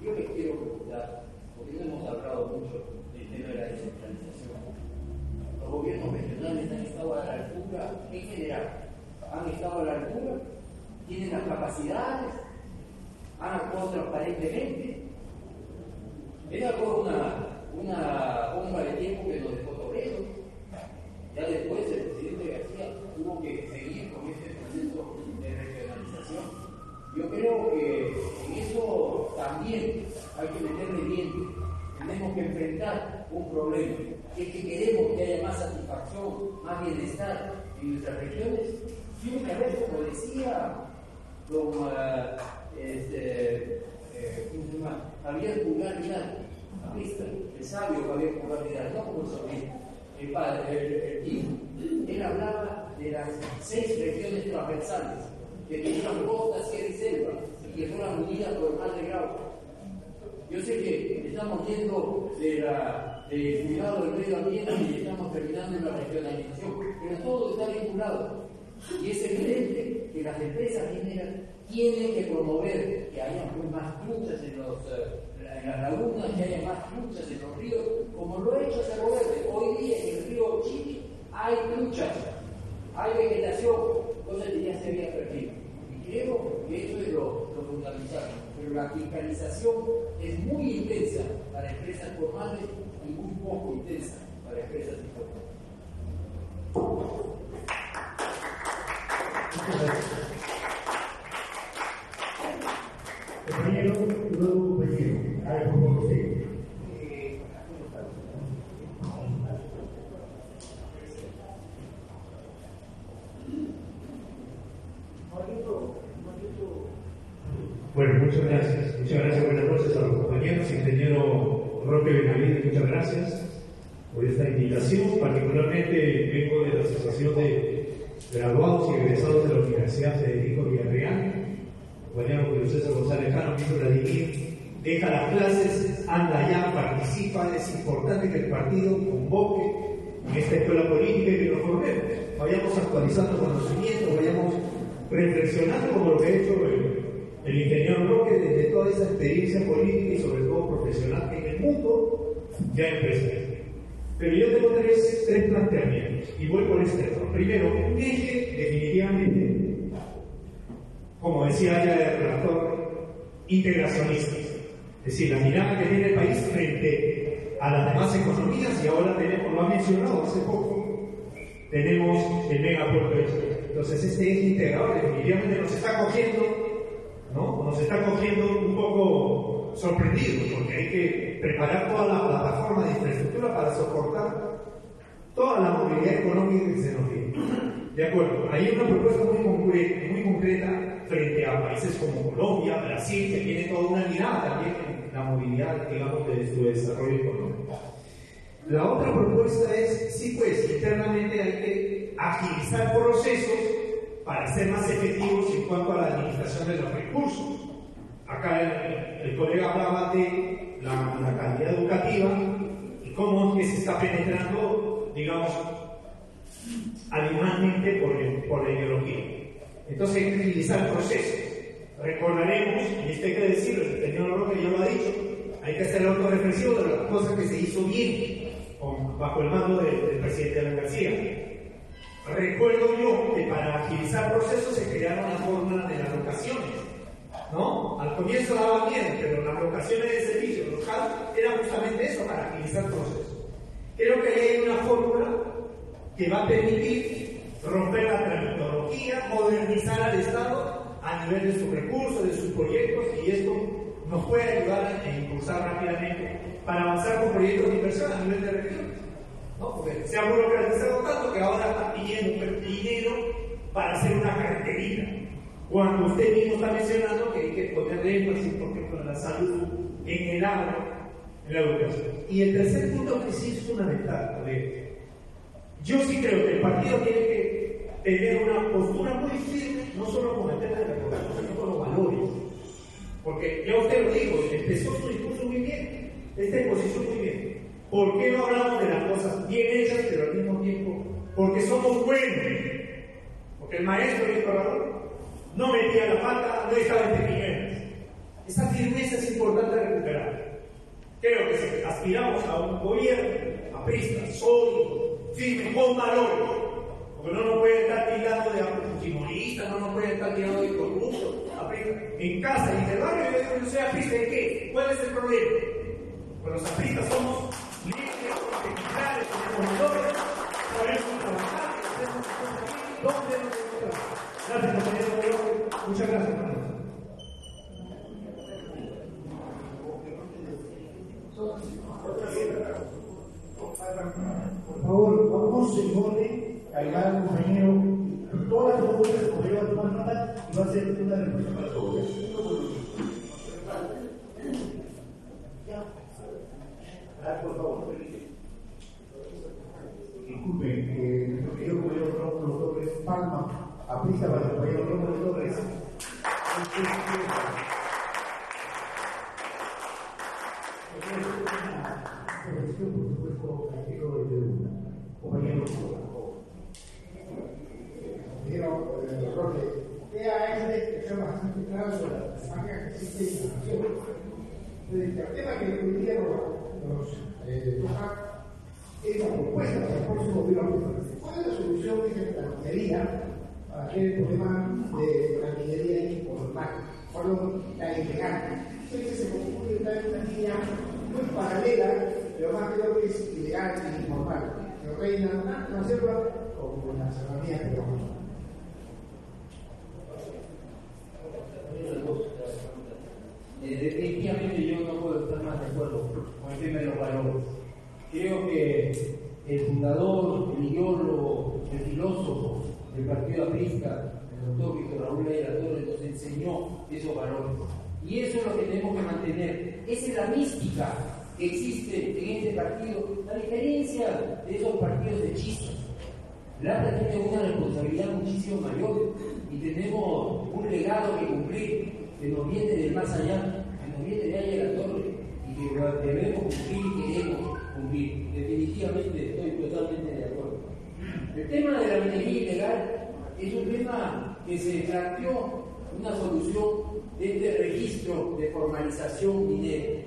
Yo les quiero preguntar, porque no hemos hablado mucho del tema de la descentralización. Los gobiernos regionales han estado a la altura, en general, han estado a la altura, tienen las capacidades, han actuado transparentemente. Me acuerdo una bomba de tiempo que nos dejó Toledo. Ya después el presidente García tuvo que seguir con este proceso de regionalización. Yo creo que en eso también hay que meterle dientes. Tenemos que enfrentar un problema. Es que queremos que haya más satisfacción, más bienestar en nuestras regiones. Tiene que haber, como decía don Javier Pulgar Vidal, el sabio Javier Pulgar Vidal, no como el sobrino, el padre, el hijo. Él hablaba de las 6 regiones transversales que tenían costa, sierra y selva y que fueran unidas por el mar de Grau. Yo sé que estamos yendo del cuidado del medio ambiente y estamos terminando en la regionalización, pero todo está vinculado. Y es evidente que las empresas mineras tienen que promover que haya más truchas en las lagunas, que haya más truchas en los ríos, como lo ha hecho Cerro Verde. Hoy día en el río Chiri hay truchas, hay vegetación, cosa que ya se había perdido. Y creo que eso es lo fundamental. Pero la fiscalización es muy intensa para empresas formales y muy poco intensa para empresas informales. Compañero, luego compañero, a ver, por favor, usted. Bueno, muchas gracias. Muchas gracias, buenas noches a los compañeros. Ingeniero Roque Benavides, muchas gracias por esta invitación. Particularmente vengo de la Asociación de Graduados y Egresados de la Universidad Federico Villarreal. Compañero Julio César González Cano, ministro Vladimir, deja las clases, anda allá, participa. Es importante que el partido convoque en esta escuela política y que nos formemos. Vayamos actualizando conocimientos, vayamos reflexionando como lo que ha hecho el ingeniero Roque desde toda esa experiencia política y sobre todo profesional en el mundo ya empresarial. Pero yo tengo tres planteamientos y voy por este orden. Primero, un eje definitivamente, como decía ya el relator, integracionista. Es decir, la mirada que tiene el país frente a las demás economías, y ahora tenemos, lo ha mencionado hace poco, tenemos el megapuerto de Chile. Entonces este eje integrador definitivamente nos está cogiendo, ¿no? Nos está cogiendo un poco sorprendidos, porque hay que preparar toda la plataforma de infraestructura para soportar toda la movilidad económica que se nos viene. De acuerdo, hay una propuesta muy concreta frente a países como Colombia, Brasil, que tiene toda una mirada también en la movilidad, digamos, de su desarrollo económico. La otra propuesta es, sí, pues, internamente hay que agilizar procesos para ser más efectivos en cuanto a la administración de los recursos. Acá el colega hablaba de la calidad educativa y cómo es que se está penetrando, digamos, animalmente por la ideología. Entonces hay que agilizar procesos. Recordaremos, y esto hay que decirlo, el señor Roque ya lo ha dicho, hay que hacer la autorreflexión de las cosas que se hizo bien bajo el mando del presidente Alan García. Recuerdo yo que para agilizar procesos se crearon las fórmulas de las locaciones, ¿no? Al comienzo daban bien, pero las locaciones de servicio local eran justamente eso, para agilizar procesos. Creo que ahí hay una fórmula que va a permitir romper la tramitología, modernizar al Estado a nivel de sus recursos, de sus proyectos, y esto nos puede ayudar a impulsar rápidamente para avanzar con proyectos de inversión a nivel de regiones, ¿no? Porque se ha burocratizado tanto que ahora está pidiendo dinero para hacer una carreterita, cuando usted mismo está mencionando que hay que poner énfasis, por ejemplo, en la salud, en el agua, en la educación. Y el tercer punto que sí es fundamental, yo sí creo que el partido tiene que tener una postura muy firme, no solo con el tema de la economía, sino con los valores. Porque ya usted lo dijo, empezó su discurso muy bien, esta exposición muy bien. ¿Por qué no hablamos de las cosas bien hechas, pero al mismo tiempo? Porque somos buenos. Porque el maestro Víctor Raúl no metía la pata, no estaba en pequeñeras. Esa firmeza es importante recuperar. Creo que si aspiramos a un gobierno aprista, sólido, firme, con valores, porque no nos pueden estar tirando de fujimoristas, no nos pueden estar tirando de corruptos. En casa y en el barrio yo digo, no soy aprista, ¿de qué? ¿Cuál es el problema? Pues los apristas somos libres, ejemplares, tenemos valores, sabemos trabajar, hacemos cosas aquí, ¿dónde nos encontramos? Gracias, compañero. Muchas gracias, hermano. Por favor, vamos en orden, cargar al compañero todas las preguntas que compañero va a tomar nota y va a hacer una respuesta para todos. Por favor. Disculpen, nuestro querido compañero Rómulo Torres Palma, aprista para el compañero Rómulo Torres. Por supuesto, artículo de compañero Roque, queda esa expresión bastante clara sobre la temática que existe en la nación. El tema que hoy día nos toca es la propuesta para el próximo gobierno. ¿Cuál es la solución de la minería para aquel problema de la minería informal? ¿Cuál es la ilegal? Entonces se confunde una línea muy paralela, pero más creo que es ilegal y informal, que reina una selva como la serranía peruana. Definitivamente yo no puedo estar más de acuerdo con el tema de los valores. Creo que el fundador, el ideólogo, el filósofo del partido aprista, el doctor Víctor Raúl Leira Torres, nos enseñó esos valores. Y eso es lo que tenemos que mantener. Esa es la mística que existe en este partido, a diferencia de esos partidos de chistes. La APRA tiene una responsabilidad muchísimo mayor y tenemos un legado que cumplir, que nos viene del más allá, que nos viene de allá de la torre y que debemos cumplir y queremos cumplir. Definitivamente estoy totalmente de acuerdo. El tema de la minería ilegal es un tema que se planteó una solución de este registro de formalización minera.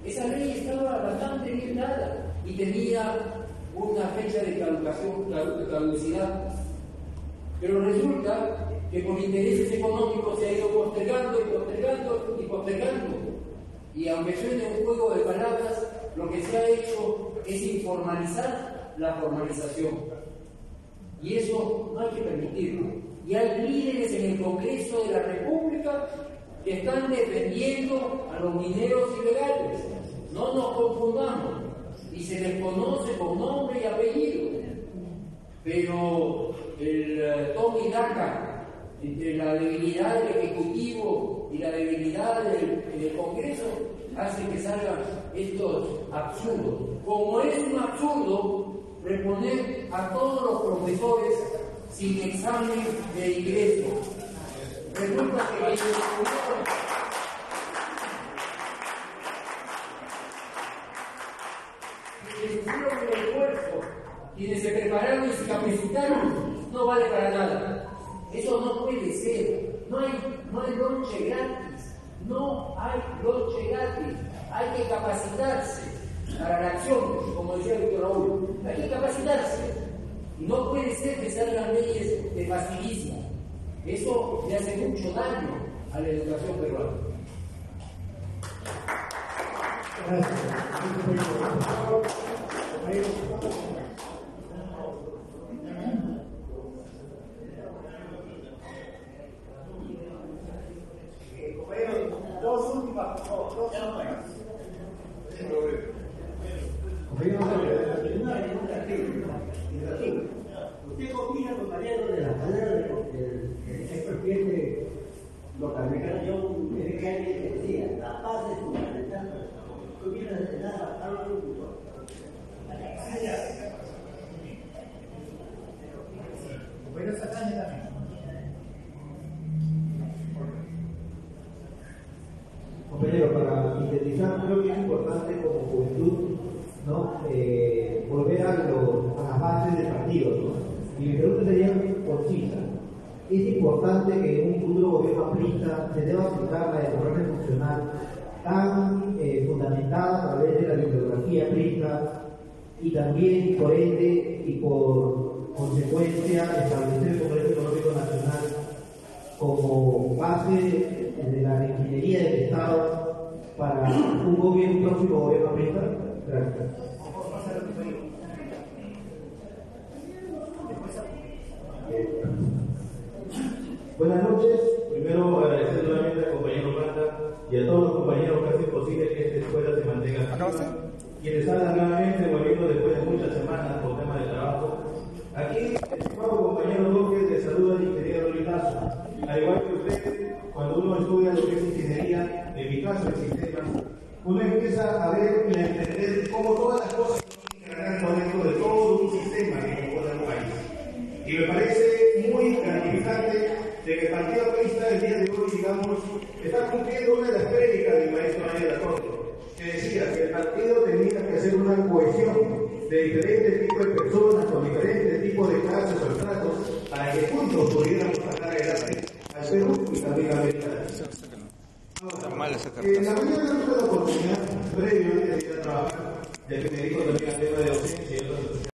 Esa ley estaba bastante bien dada y tenía una fecha de caducidad, pero resulta que por intereses económicos se ha ido postergando y postergando y postergando, Y aunque suene un juego de palabras, lo que se ha hecho es informalizar la formalización. Y eso no hay que permitirlo. Y hay líderes en el Congreso de la República que están defendiendo a los mineros ilegales. No nos confundamos. Y se les conoce con nombre y apellido. Pero el toma y daca entre la debilidad del Ejecutivo y la debilidad del Congreso hace que salgan estos absurdos. Como es un absurdo reponer a todos los profesores sin examen de ingreso. Resulta que el esfuerzo, quienes se prepararon y se capacitaron, no vale para nada. Eso no puede ser. No hay lonche gratis. No hay lonche gratis. Hay que capacitarse para la acción, como decía Víctor Raúl. Hay que capacitarse. Y no puede ser que salgan leyes de facilismo. Eso le hace mucho daño a la educación peruana. Dos últimas. ¿Usted opina, compañero, de la manera del expresidente norteamericano John F. Kennedy que decía, la paz es fundamental? ¿Qué opina de nada? Compañero, para sintetizar, creo que es importante como juventud, ¿no? Volver a las bases del partido, ¿no? Y mi pregunta sería concisa. Es importante que en un futuro gobierno aprista se deba aplicar la democracia funcional tan fundamentada a través de la bibliografía aprista y también, por ende y por consecuencia, establecer el Congreso Económico Nacional como base de la ingeniería del Estado para un próximo gobierno aprista. Gracias. Buenas noches. Primero agradecer nuevamente al compañero Plata y a todos los compañeros que hacen posible que esta escuela se mantenga activa. Quienes hablan nuevamente volviendo después de muchas semanas por temas de trabajo. Aquí el estimado compañero López le saluda al ingeniero Linazo. Al igual que usted, cuando uno estudia lo que es ingeniería, en mi caso el sistema, uno empieza a ver y a entender cómo todas las cosas son dentro de todo un sistema que compone el país. Y me parece muy gratificante de que el Partido Aprista el día de hoy, digamos, está cumpliendo una de las prédicas del maestro María da Corte, que decía que el partido tenía que hacer una cohesión de diferentes tipos de personas, con diferentes tipos de clases o estratos, para que juntos pudiéramos sacar adelante al Perú y también a América Latina. La mañana tuve la oportunidad, previamente de ir a trabajar, ya que me dedico también al tema de docencia y otras